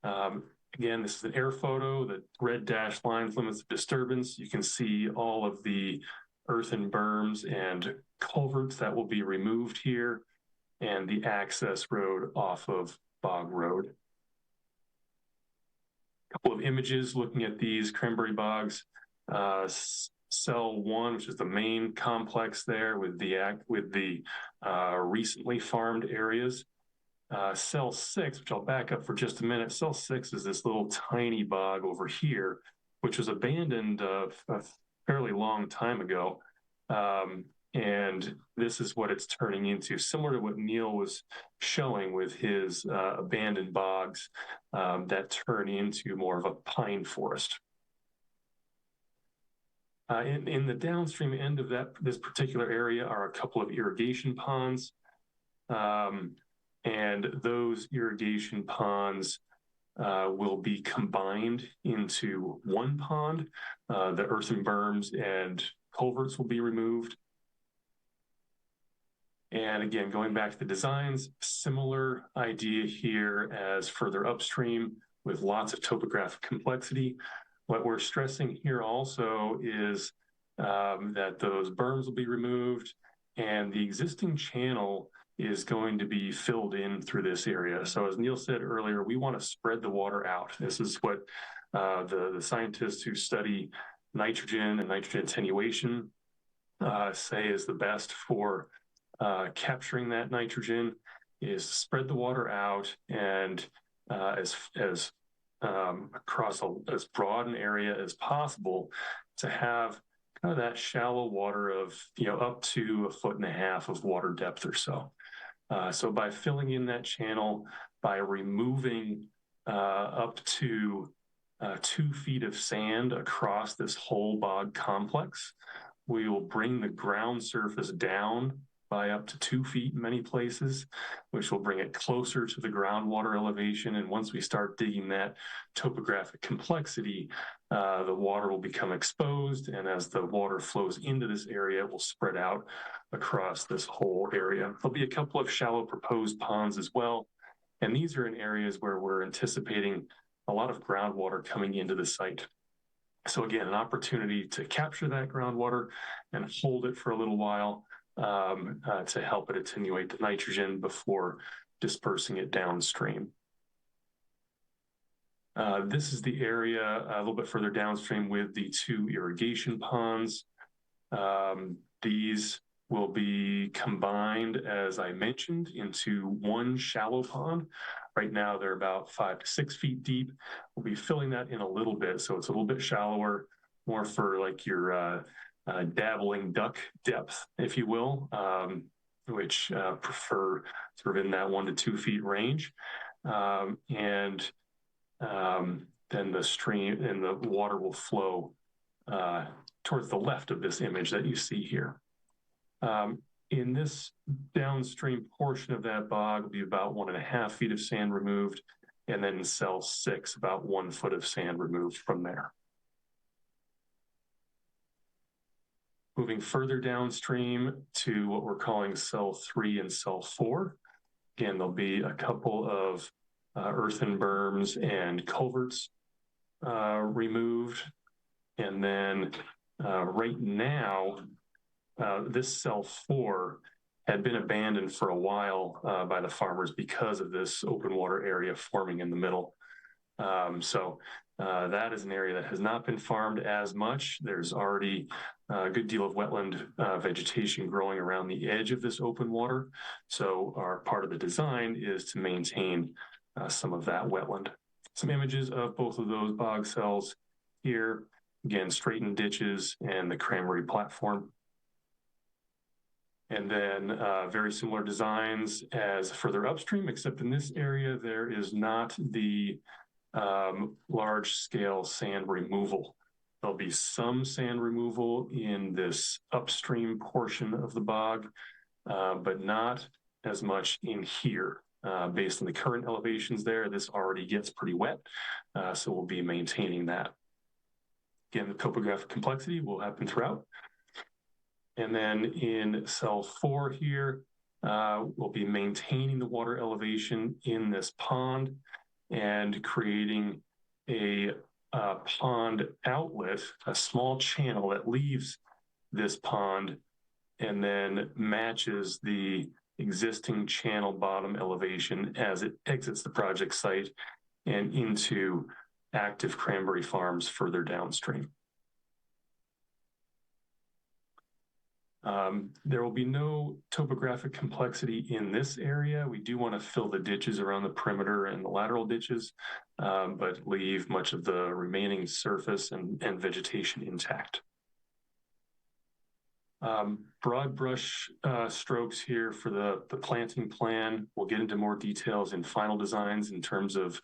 Again, this is an air photo. The red dashed lines limits the disturbance. You can see all of the earthen berms and culverts that will be removed here, and the access road off of Bog Road. A couple of images looking at these cranberry bogs. Cell 1, which is the main complex there with the recently farmed areas. Cell 6, which I'll back up for just a minute. Cell 6 is this little tiny bog over here, which was abandoned a fairly long time ago. And this is what it's turning into, similar to what Neil was showing with his abandoned bogs that turn into more of a pine forest. In the downstream end of this particular area are a couple of irrigation ponds. And those irrigation ponds will be combined into one pond. The earthen berms and culverts will be removed. And again, going back to the designs, similar idea here as further upstream with lots of topographic complexity. What we're stressing here also is that those berms will be removed, and the existing channel is going to be filled in through this area. So as Neil said earlier, we want to spread the water out. This is what the scientists who study nitrogen and nitrogen attenuation say is the best for capturing that nitrogen, is spread the water out and across as broad an area as possible to have kind of that shallow water of up to 1.5 foot of water depth or so. So by filling in that channel, by removing up to 2 feet of sand across this whole bog complex, we will bring the ground surface down by up to 2 feet in many places, which will bring it closer to the groundwater elevation. And once we start digging that topographic complexity, the water will become exposed. And as the water flows into this area, it will spread out across this whole area. There'll be a couple of shallow proposed ponds as well. And these are in areas where we're anticipating a lot of groundwater coming into the site. So again, an opportunity to capture that groundwater and hold it for a little while to help it attenuate the nitrogen before dispersing it downstream. This is the area a little bit further downstream with the 2 irrigation ponds. These will be combined, as I mentioned, into 1 shallow pond. Right now, they're about 5 to 6 feet deep. We'll be filling that in a little bit, so it's a little bit shallower, more for like your dabbling duck depth, if you will, which prefer sort of in that 1 to 2 feet range. Then the stream and the water will flow towards the left of this image that you see here. In this downstream portion of that bog will be about 1.5 feet of sand removed, and then in cell 6, about 1 foot of sand removed from there. Moving further downstream to what we're calling cell 3 and cell 4. Again, there'll be a couple of earthen berms and culverts removed. And then right now, this cell 4 had been abandoned for a while by the farmers because of this open water area forming in the middle. That is an area that has not been farmed as much. There's already a good deal of wetland vegetation growing around the edge of this open water. So our part of the design is to maintain some of that wetland. Some images of both of those bog cells here. Again, straightened ditches and the cranberry platform. And then very similar designs as further upstream, except in this area, there is not the large scale sand removal. There'll be some sand removal in this upstream portion of the bog, but not as much in here. Based on the current elevations there, this already gets pretty wet, so we'll be maintaining that. Again, the topographic complexity will happen throughout. And then in cell 4 here, we'll be maintaining the water elevation in this pond and creating a pond outlet, a small channel that leaves this pond and then matches the existing channel bottom elevation as it exits the project site and into active cranberry farms further downstream. There will be no topographic complexity in this area. We do want to fill the ditches around the perimeter and the lateral ditches, but leave much of the remaining surface and vegetation intact. Broad brush strokes here for the planting plan. We'll get into more details in final designs in terms of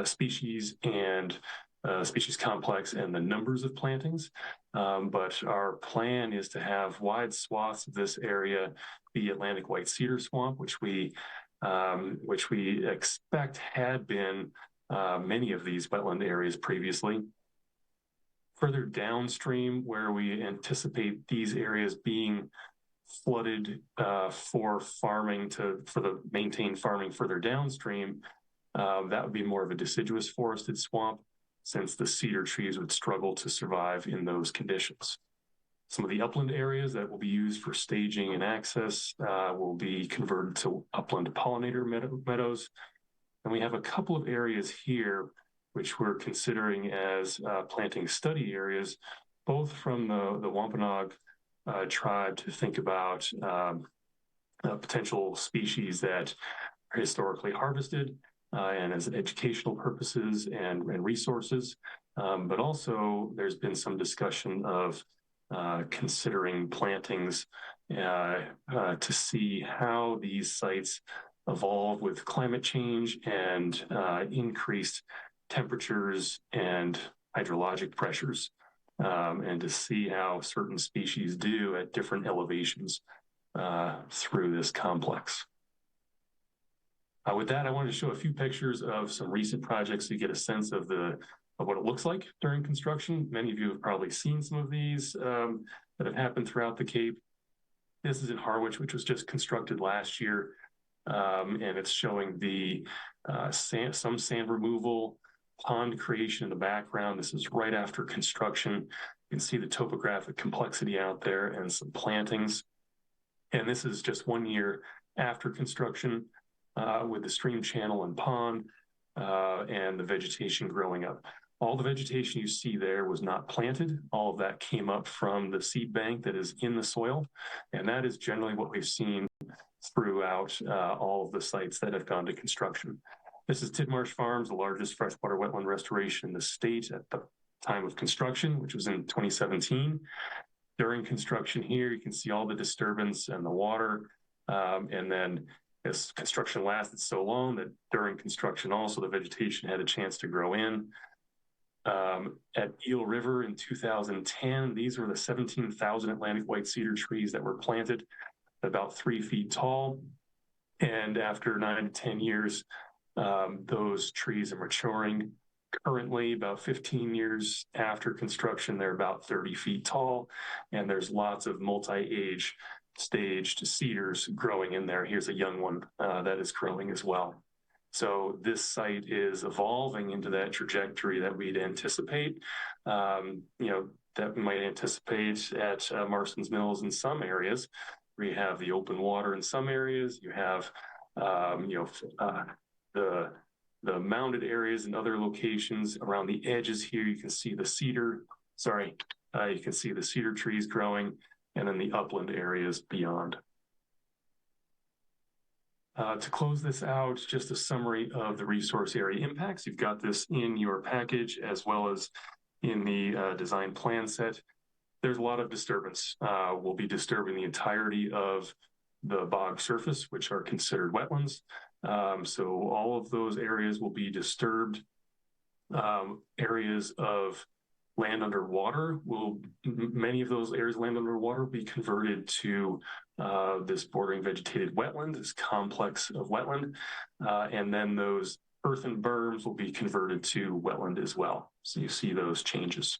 species and species complex and the numbers of plantings. But our plan is to have wide swaths of this area be Atlantic white cedar swamp, which we expect had been many of these wetland areas previously. Further downstream, where we anticipate these areas being flooded for the maintained farming further downstream, that would be more of a deciduous forested swamp, since the cedar trees would struggle to survive in those conditions. Some of the upland areas that will be used for staging and access will be converted to upland pollinator meadows. And we have a couple of areas here which we're considering as planting study areas, both from the Wampanoag tribe to think about potential species that are historically harvested and as educational purposes and resources. But also there's been some discussion of considering plantings to see how these sites evolve with climate change and increased temperatures and hydrologic pressures, and to see how certain species do at different elevations. through this complex. With that, I wanted to show a few pictures of some recent projects to get a sense of what it looks like during construction. Many of you have probably seen some of these that have happened throughout the Cape. This is in Harwich, which was just constructed last year, and it's showing some sand removal, pond creation in the background. This is right after construction. You can see the topographic complexity out there and some plantings. And this is just 1 year after construction with the stream channel and pond and the vegetation growing up. All the vegetation you see there was not planted. All of that came up from the seed bank that is in the soil. And that is generally what we've seen throughout all of the sites that have gone to construction. This is Titmarsh Farms, the largest freshwater wetland restoration in the state at the time of construction, which was in 2017. During construction here, you can see all the disturbance and the water. And then as construction lasted so long that during construction also the vegetation had a chance to grow in. At Eel River in 2010, these were the 17,000 Atlantic white cedar trees that were planted, about 3 feet tall. And after 9 to 10 years, those trees are maturing. Currently, about 15 years after construction, they're about 30 feet tall, and there's lots of multi-age staged cedars growing in there. Here's a young one that is growing as well. So this site is evolving into that trajectory that we'd anticipate, that we might anticipate at Marston's Mills in some areas. We have the open water in some areas. You have, the mounded areas in other locations. Around the edges here, you can see the cedar trees growing, and then the upland areas beyond. To close this out, just a summary of the resource area impacts. You've got this in your package as well as in the design plan set. There's a lot of disturbance. We'll be disturbing the entirety of the bog surface, which are considered wetlands. So all of those areas will be disturbed. Areas of land underwater many of those areas of land underwater will be converted to this bordering vegetated wetland, this complex of wetland. And then those earthen berms will be converted to wetland as well. So you see those changes.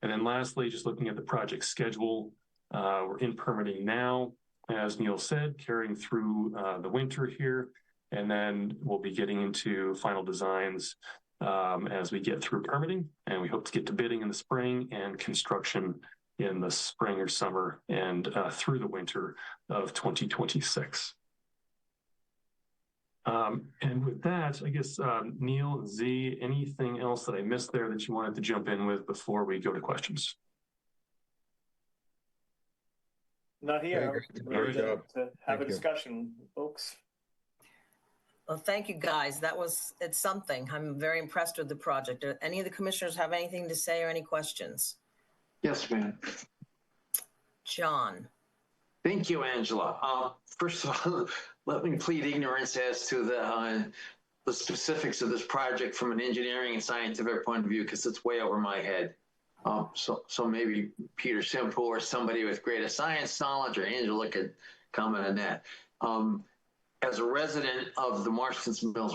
And then lastly, just looking at the project schedule, we're in permitting now, as Neil said, carrying through the winter here. And then we'll be getting into final designs as we get through permitting, and we hope to get to bidding in the spring and construction in the spring or summer and through the winter of 2026. And with that, I guess, Neil, Z, anything else that I missed there that you wanted to jump in with before we go to questions?
Not here.
Great job.
To have a discussion, folks.
Well, thank you, guys. It's something. I'm very impressed with the project. Do any of the commissioners have anything to say or any questions?
Yes, ma'am.
John.
Thank you, Angela. First of all, let me plead ignorance as to the specifics of this project from an engineering and scientific point of view, because it's way over my head. So maybe Peter Simple or somebody with greater science knowledge, or Angela could comment on that. As a resident of the Marston's Mills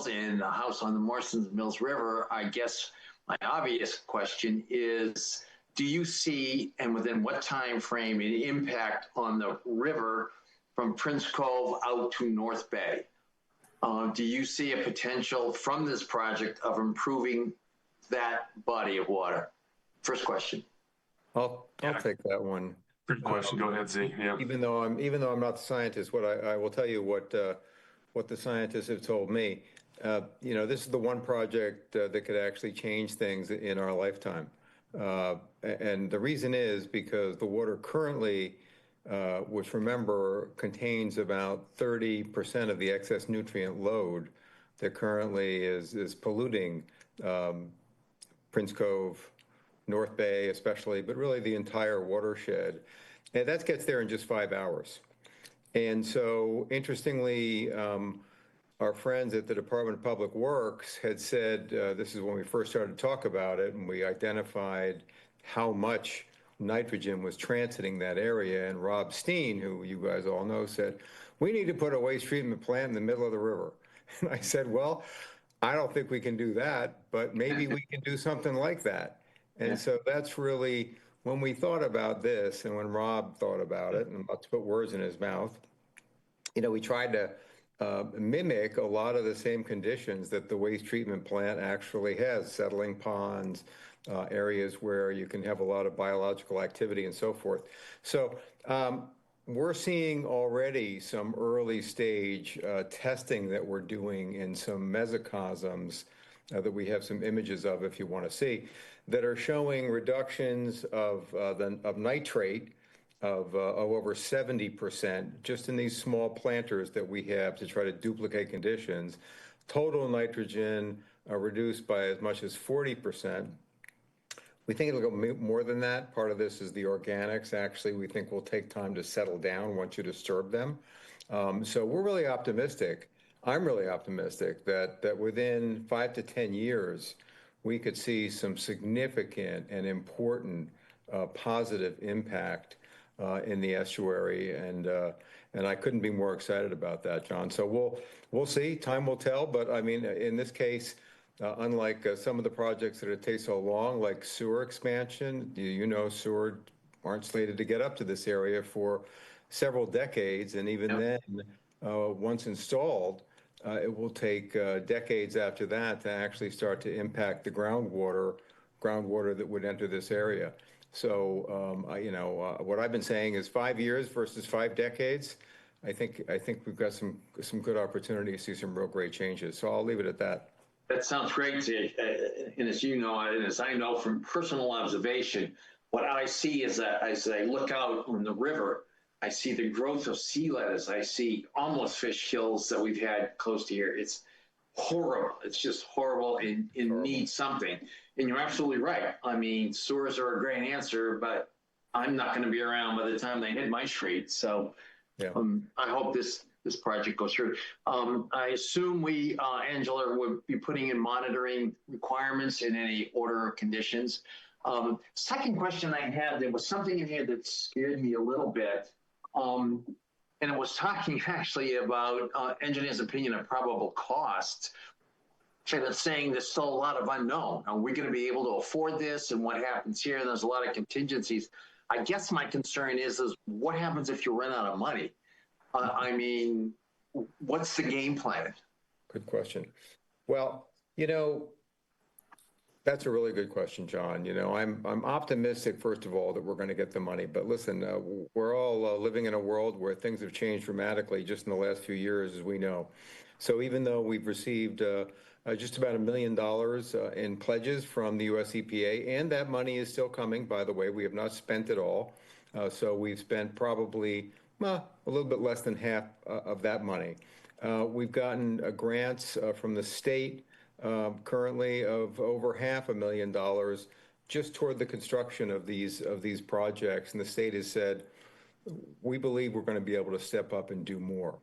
and a house on the Marston's Mills River, I guess my obvious question is, do you see, and within what time frame, an impact on the river from Prince Cove out to North Bay? Do you see a potential from this project of improving that body of water? First question.
I'll take that one.
Good question. Go ahead, Z. Yeah.
Even though I'm not the scientist, what I will tell you what the scientists have told me. This is the one project that could actually change things in our lifetime. And the reason is because the water currently, which remember contains about 30% of the excess nutrient load that currently is polluting Prince Cove, North Bay especially, but really the entire watershed. And that gets there in just 5 hours. And so interestingly, our friends at the Department of Public Works had said, this is when we first started to talk about it, and we identified how much nitrogen was transiting that area. And Rob Steen, who you guys all know, said, we need to put a waste treatment plant in the middle of the river. And I said, well, I don't think we can do that, but maybe we can do something like that. And so that's really, when we thought about this and when Rob thought about it, and not to put words in his mouth, we tried to mimic a lot of the same conditions that the waste treatment plant actually has, settling ponds, areas where you can have a lot of biological activity and so forth. So we're seeing already some early stage testing that we're doing in some mesocosms that we have some images of, if you want to see, that are showing reductions of nitrate of over 70% just in these small planters that we have to try to duplicate conditions. Total nitrogen reduced by as much as 40%. We think it'll go more than that. Part of this is the organics. Actually, we think will take time to settle down once you disturb them. So we're really optimistic. I'm really optimistic that within 5 to 10 years, we could see some significant and important positive impact in the estuary, and I couldn't be more excited about that, John. So we'll see. Time will tell. But I mean, in this case, unlike some of the projects that take so long, like sewer expansion, sewer aren't slated to get up to this area for several decades, and even then, once installed, it will take decades after that to actually start to impact the groundwater that would enter this area. So, what I've been saying is 5 years versus 5 decades. I think we've got some good opportunity to see some real great changes. So I'll leave it at that.
That sounds great, and as you know, and as I know from personal observation, what I see is that as I look out on the river, I see the growth of sea lettuce. I see almost fish kills that we've had close to here. It's horrible. It's just horrible and needs something. And you're absolutely right. I mean, sewers are a great answer, but I'm not going to be around by the time they hit my street. So I hope this project goes through. I assume we, Angela, would be putting in monitoring requirements in any order of conditions. Second question I had, there was something in here that scared me a little bit. And it was talking actually about engineer's opinion of probable costs. And it's saying there's still a lot of unknown. Are we going to be able to afford this? And what happens here? And there's a lot of contingencies. I guess my concern is what happens if you run out of money? I mean, what's the game plan?
Good question. Well, that's a really good question, John. I'm optimistic, first of all, that we're going to get the money. But listen, we're all living in a world where things have changed dramatically just in the last few years, as we know. So even though we've received just about $1 million in pledges from the US EPA, and that money is still coming, by the way, we have not spent it all. So we've spent probably a little bit less than half of that money. We've gotten grants from the state currently of over $500,000 just toward the construction of these projects. And the state has said, we believe we're going to be able to step up and do more.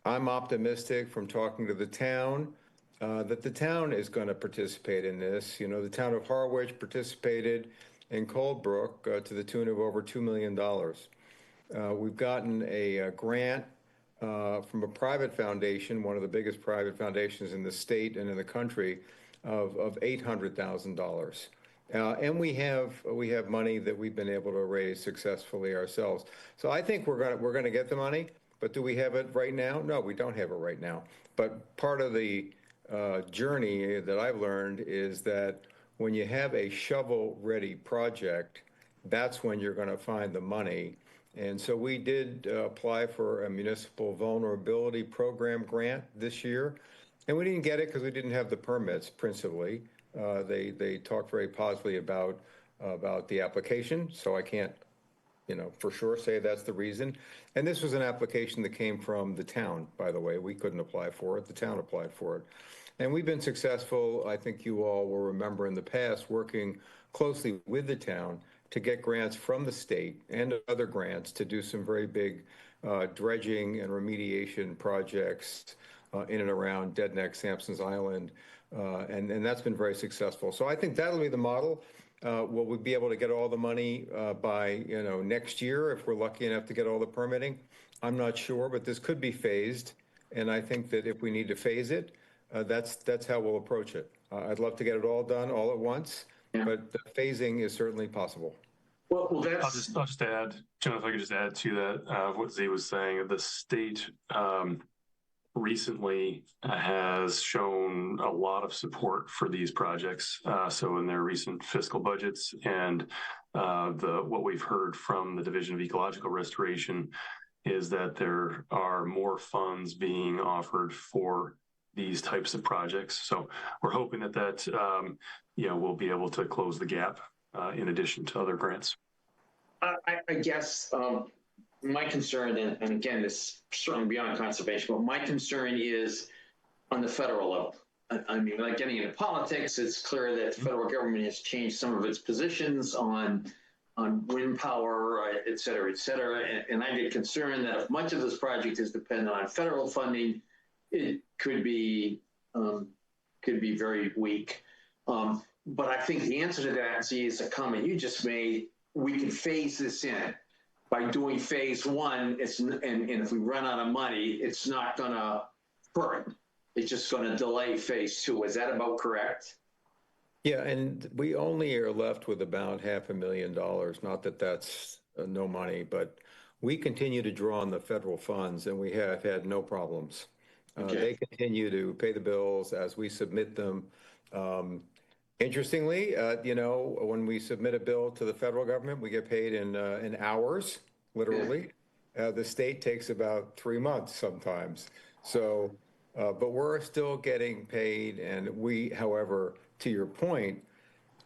I'm optimistic from talking to the town that the town is going to participate in this. The town of Harwich participated in Coldbrook to the tune of over $2 million. We've gotten a grant from a private foundation, one of the biggest private foundations in the state and in the country, of $800,000. And we have money that we've been able to raise successfully ourselves. So I think we're going to get the money. But do we have it right now? No, we don't have it right now. But part of the journey that I've learned is that when you have a shovel-ready project, that's when you're going to find the money. And so we did apply for a municipal vulnerability program grant this year, and we didn't get it because we didn't have the permits. Principally, they talked very positively about the application, so I can't, for sure say that's the reason. And this was an application that came from the town, by the way. We couldn't apply for it; the town applied for it, and we've been successful. I think you all will remember in the past working closely with the town to get grants from the state and other grants to do some very big dredging and remediation projects in and around Dead Neck, Sampson's Island, and that's been very successful. So I think that'll be the model. Will we be able to get all the money by, next year if we're lucky enough to get all the permitting? I'm not sure, but this could be phased. And I think that if we need to phase it, that's how we'll approach it. I'd love to get it all done all at once, but the phasing is certainly possible.
Well, that's...
I'll just add, John, if I could just add to that, what Z was saying, the state recently has shown a lot of support for these projects. So in their recent fiscal budgets and what we've heard from the Division of Ecological Restoration is that there are more funds being offered for these types of projects. So we're hoping that we'll be able to close the gap in addition to other grants.
I guess my concern, and again, this is certainly beyond conservation, but my concern is on the federal level. I mean, like getting into politics, it's clear that the federal government has changed some of its positions on wind power, et cetera, et cetera. And I get concerned that if much of this project is dependent on federal funding, it could be very weak. But I think the answer to that, Z, is a comment you just made. We can phase this in. By doing phase one, and if we run out of money, it's not going to hurt. It's just going to delay phase two. Is that about correct?
Yeah, and we only are left with about $500,000. Not that that's no money, but we continue to draw on the federal funds, and we have had no problems.
Okay.
They continue to pay the bills as we submit them. Interestingly, when we submit a bill to the federal government, we get paid in hours, literally. The state takes about 3 months sometimes. So, but we're still getting paid. And we, however, to your point,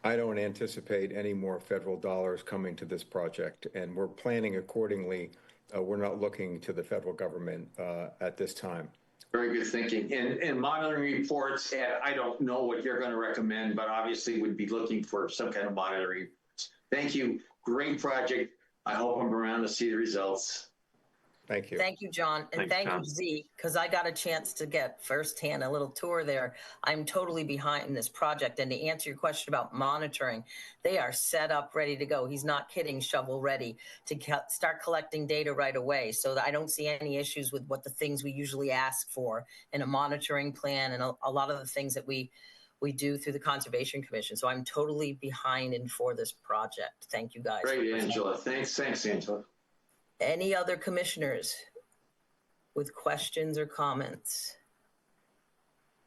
I don't anticipate any more federal dollars coming to this project. And we're planning accordingly. We're not looking to the federal government at this time.
Very good thinking. And monitoring reports, I don't know what you're going to recommend, but obviously would be looking for some kind of monitoring reports. Thank you. Great project. I hope I'm around to see the results.
Thank you.
Thank you, John. And thank you, Z, because I got a chance to get firsthand a little tour there. I'm totally behind this project. And to answer your question about monitoring, they are set up, ready to go. He's not kidding, shovel ready to start collecting data right away. So I don't see any issues with what the things we usually ask for in a monitoring plan and a lot of the things that we do through the Conservation Commission. So I'm totally behind and for this project. Thank you, guys.
Great, Angela. Thanks, Angela.
Any other commissioners with questions or comments?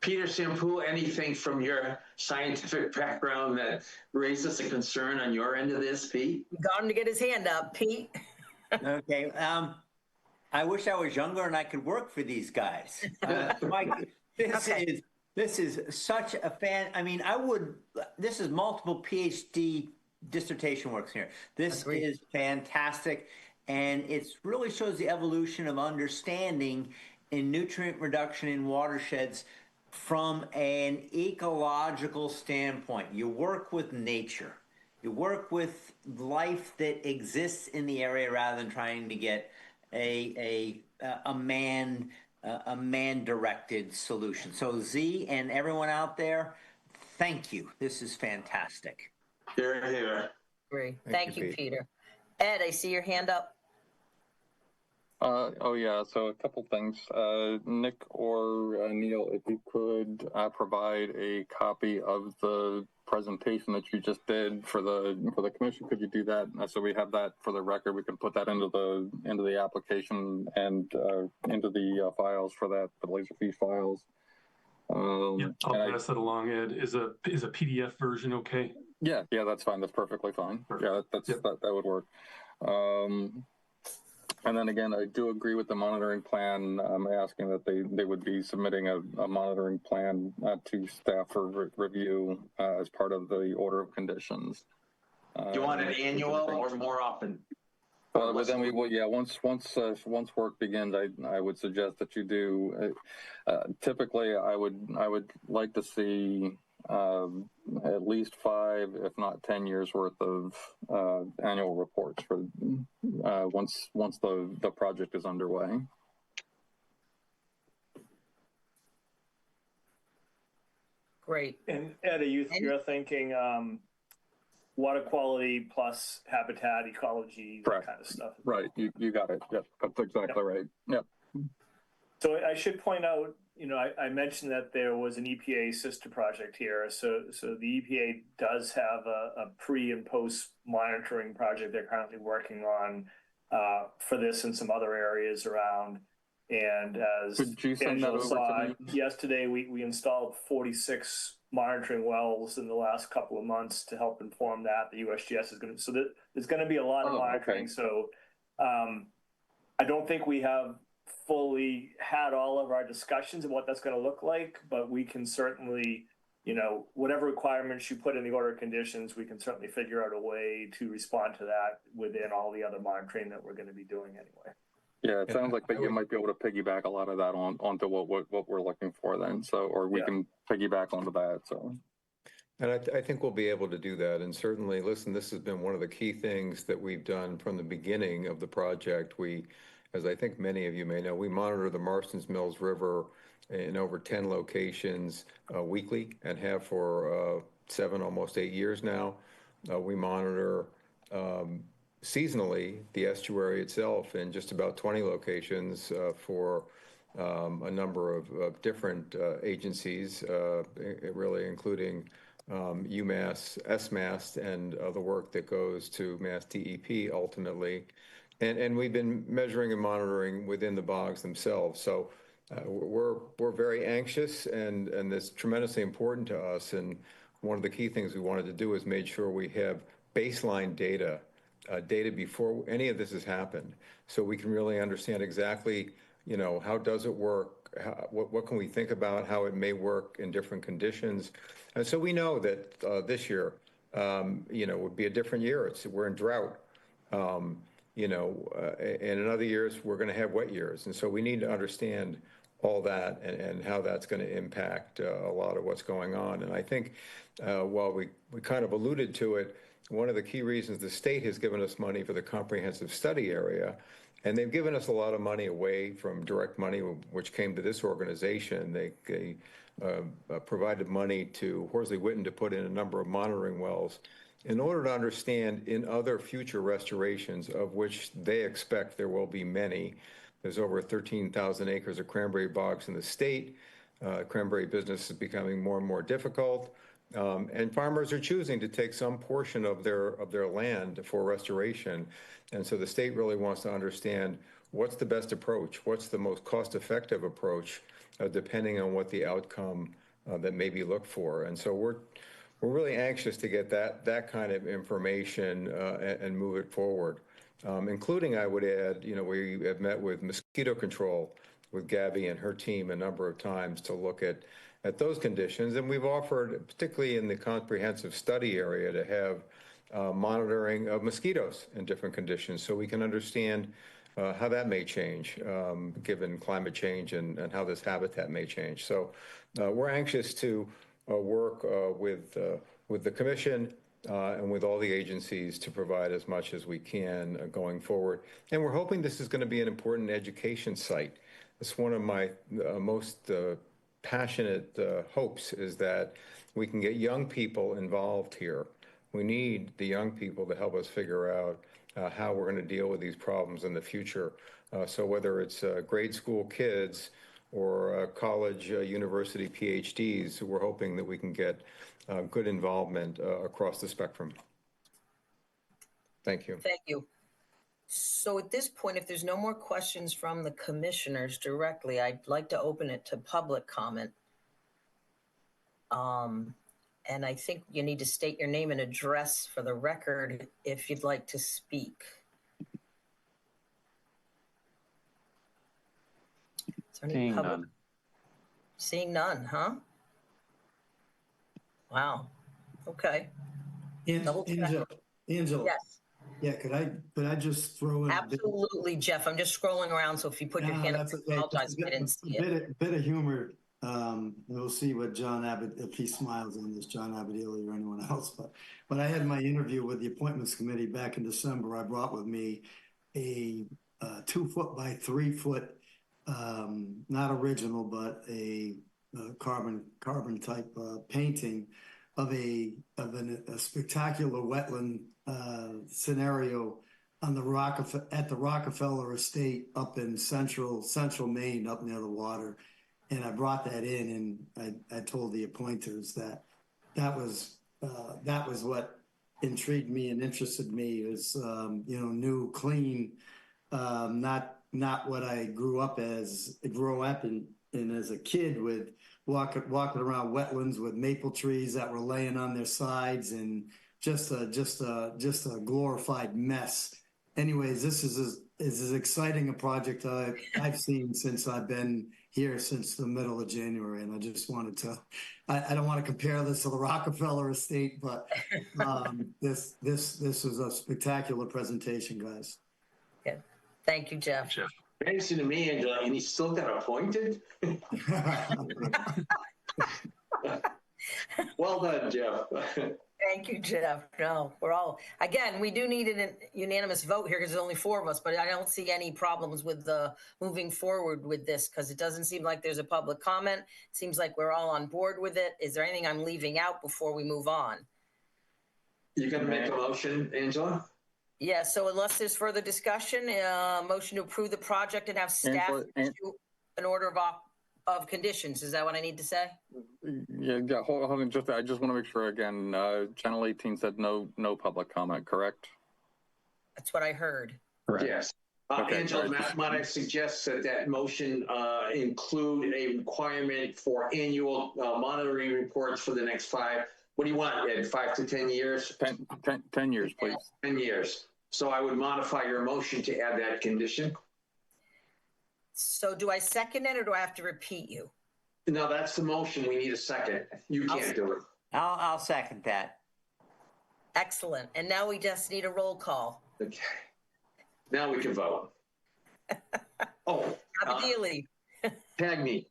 Peter Sampu, anything from your scientific background that raises a concern on your end of this, Pete?
You got him to get his hand up, Pete.
Okay. I wish I was younger and I could work for these guys. Mike, this is such a fan. I mean, this is multiple PhD dissertation works here. This is fantastic. And it really shows the evolution of understanding in nutrient reduction in watersheds from an ecological standpoint. You work with nature. You work with life that exists in the area rather than trying to get a man-directed solution. So Z and everyone out there, thank you. This is fantastic.
Here.
Great. Thank you, Peter. Ed, I see your hand up.
Oh yeah, so a couple things. Nick or Neil, if you could provide a copy of the presentation that you just did for the commission, could you do that? So we have that for the record. We can put that into the application and into the files for that, the Laserfish files.
Yeah, I'll pass that along. Ed, is a PDF version okay?
Yeah, that's fine. That's perfectly fine. Perfect. Yeah, that would work. And then again, I do agree with the monitoring plan. I'm asking that they would be submitting a monitoring plan to staff for review as part of the order of conditions.
Do you want it annual or more often?
But then we will, once work begins, I would suggest that you do. Typically, I would like to see at least 5, if not 10 years worth of annual reports for once the project is underway.
Great.
And Ed, you're thinking water quality plus habitat, ecology, that kind of stuff.
Right, you got it. Yep, that's exactly right. Yep.
So I should point out, I mentioned that there was an EPA sister project here. So the EPA does have a pre and post monitoring project they're currently working on for this and some other areas around. And as Angela saw yesterday, we installed 46 monitoring wells in the last couple of months to help inform that. The USGS is going to, so there's going to be a lot of monitoring. Okay. So I don't think we have fully had all of our discussions of what that's going to look like, but we can certainly, whatever requirements you put in the order of conditions, we can certainly figure out a way to respond to that within all the other monitoring that we're going to be doing anyway.
Yeah, it sounds like that you might be able to piggyback a lot of that onto what we're looking for then. So, or we can piggyback onto that. So.
And I think we'll be able to do that. And certainly, listen, this has been one of the key things that we've done from the beginning of the project. We, as I think many of you may know, we monitor the Marston's Mills River in over 10 locations weekly and have for 7, almost 8 years now. We monitor seasonally the estuary itself in just about 20 locations for a number of different agencies, really including UMass, SMAST, and the work that goes to Mass DEP ultimately. And we've been measuring and monitoring within the bogs themselves. So we're very anxious, and it's tremendously important to us. And one of the key things we wanted to do is make sure we have baseline data before any of this has happened, so we can really understand exactly, how does it work? What can we think about how it may work in different conditions? And so we know that this year, would be a different year. We're in drought. And in other years, we're going to have wet years. And so we need to understand all that and how that's going to impact a lot of what's going on. And I think while we kind of alluded to it, one of the key reasons the state has given us money for the comprehensive study area, and they've given us a lot of money away from direct money, which came to this organization. They provided money to Horsley Witten to put in a number of monitoring wells in order to understand in other future restorations, of which they expect there will be many. There's over 13,000 acres of cranberry bogs in the state. Cranberry business is becoming more and more difficult. And farmers are choosing to take some portion of their land for restoration. And so the state really wants to understand what's the best approach, what's the most cost-effective approach, depending on what the outcome that may be looked for. And so we're really anxious to get that kind of information and move it forward. Including, I would add, we have met with mosquito control with Gabby and her team a number of times to look at those conditions. And we've offered, particularly in the comprehensive study area, to have monitoring of mosquitoes in different conditions so we can understand how that may change given climate change and how this habitat may change. So we're anxious to work with the commission and with all the agencies to provide as much as we can going forward. And we're hoping this is going to be an important education site. It's one of my most passionate hopes, is that we can get young people involved here. We need the young people to help us figure out how we're going to deal with these problems in the future. So whether it's grade school kids or college, university PhDs, we're hoping that we can get good involvement across the spectrum. Thank you.
Thank you. So at this point, if there's no more questions from the commissioners directly, I'd like to open it to public comment. And I think you need to state your name and address for the record if you'd like to speak. Is there any public? None. Seeing none, huh? Wow. Okay.
Angela.
Yes.
Yeah, could I just throw in
absolutely, Jeff. I'm just scrolling around, so if you put your hand up, I apologize if I didn't see it.
Bit of humor. We'll see what John Abbott, if he smiles on this, John Abbott-Ely or anyone else. But when I had my interview with the appointments committee back in December, I brought with me a 2 foot by 3 foot, not original, but a carbon type painting a spectacular wetland scenario on at the Rockefeller Estate up in central Maine, up near the water. And I brought that in, and I told the appointers that was what intrigued me and interested me is new, clean, not what I grew up in as a kid, with walking around wetlands with maple trees that were laying on their sides and just a glorified mess. Anyways, this is as exciting a project I've seen since I've been here since the middle of January. And I just wanted to, I don't want to compare this to the Rockefeller Estate, but this was a spectacular presentation, guys.
Yeah. Thank you, Jeff.
Amazing to me, Angela, and he still got appointed? Well done, Jeff.
Thank you, Jeff. No, again, we do need a unanimous vote here because there's only 4 of us, but I don't see any problems with moving forward with this because it doesn't seem like there's a public comment. It seems like we're all on board with it. Is there anything I'm leaving out before we move on?
You going to make a motion, Angela?
Yeah, so unless there's further discussion, motion to approve the project and have staff issue an order of conditions. Is that what I need to say?
Yeah. Hold on. I just want to make sure again. Channel 18 said no public comment. Correct?
That's what I heard.
Correct. Yes. Okay, Angela, might I suggest that motion include a requirement for annual monitoring reports for the next 5? What do you want, Ed? 5 to 10 years?
10 years, please.
10 years. So I would modify your motion to add that condition.
So do I second it or do I have to repeat you?
No, that's the motion. We need a second. You can't do it.
I'll second that.
Excellent. And now we just need a roll call.
Okay. Now we can vote. Oh.
Ideally.
Tag me.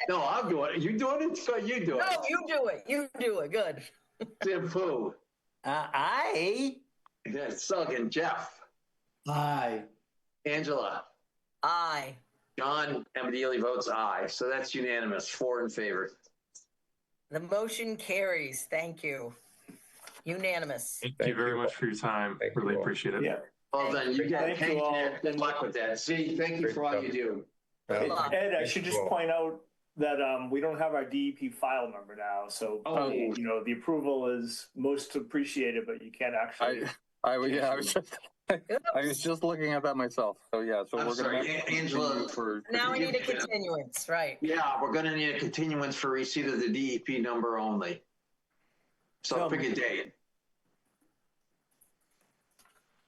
No, I'm doing it. You doing it? So you do it.
No, you do it. You do it. Good.
Tim Pooh.
Aye.
Yeah, Sullivan. Jeff.
Aye.
Angela.
Aye.
John Amidieli votes aye. So that's unanimous. 4 in favor.
The motion carries. Thank you. Unanimous.
Thank you very much for your time. Really appreciate it.
Yeah. Well done. You got
Thank you all.
Good luck with that. See, thank you for all you do.
Ed, I should just point out that we don't have our DEP file number now. So, the approval is most appreciated, but you can't actually.
I was just looking at that myself. So yeah, so we're going to
Angela.
Now we need a continuance, right?
Yeah, we're going to need a continuance for receipt of the DEP number only. So pick a date.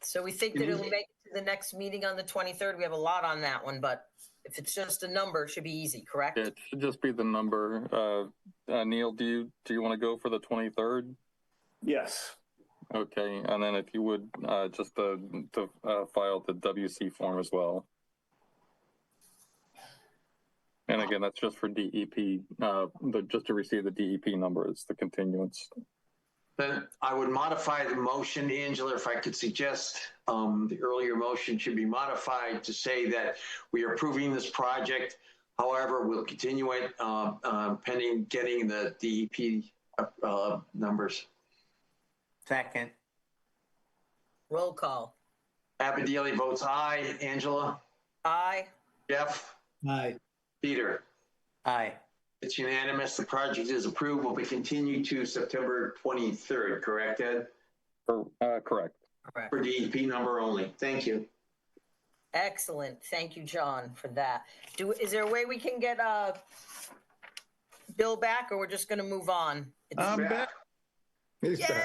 So we think that it'll make it to the next meeting on the 23rd. We have a lot on that one, but if it's just a number, it should be easy, correct?
It should just be the number. Neil, do you want to go for the 23rd?
Yes.
Okay, and then if you would just file the WC form as well. And again, that's just for DEP, just to receive the DEP number. It's the continuance.
Then I would modify the motion, Angela, if I could suggest the earlier motion should be modified to say that we are approving this project. However, we'll continue it pending getting the DEP numbers.
Second.
Roll call.
Amidieli votes aye. Angela?
Aye.
Jeff?
Aye.
Peter?
Aye.
It's unanimous. The project is approved. Will be continued to September 23rd, correct, Ed?
Correct.
For DEP number only. Thank you.
Excellent. Thank you, John, for that. Is there a way we can get Bill back, or we're just going to move on?
I'm back.
He's
Yay!
back.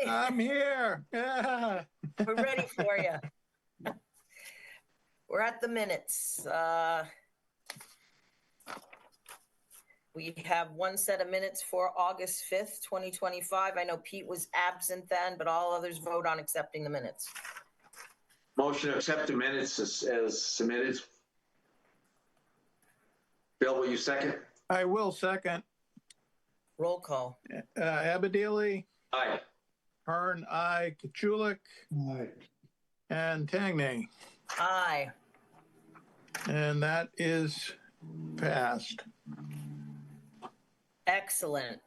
I'm here. Yeah.
We're ready for you. We're at the minutes. We have one set of minutes for August 5th, 2025. I know Pete was absent then, but all others vote on accepting the minutes.
Motion to accept the minutes as submitted. Bill, will you second?
I will second.
Roll call.
Amidieli.
Aye.
Hearn, aye. Kachulik.
Aye.
And Tangnay.
Aye.
And that is passed.
Excellent.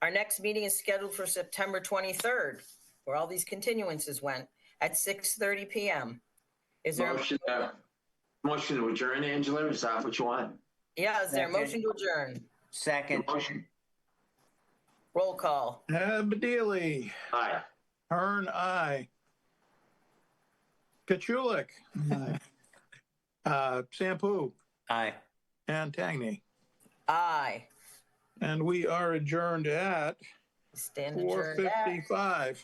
Our next meeting is scheduled for September 23rd, where all these continuances went, at 6:30 p.m. Is there?
Motion to adjourn, Angela? Is that what you want?
Yeah, is there a motion to adjourn?
Second.
Motion.
Roll call.
Abdili.
Aye.
Hearn, aye. Kachulik. Sampu.
Aye.
And Tangney.
Aye.
And we are adjourned at
Stand adjourned at
4:55.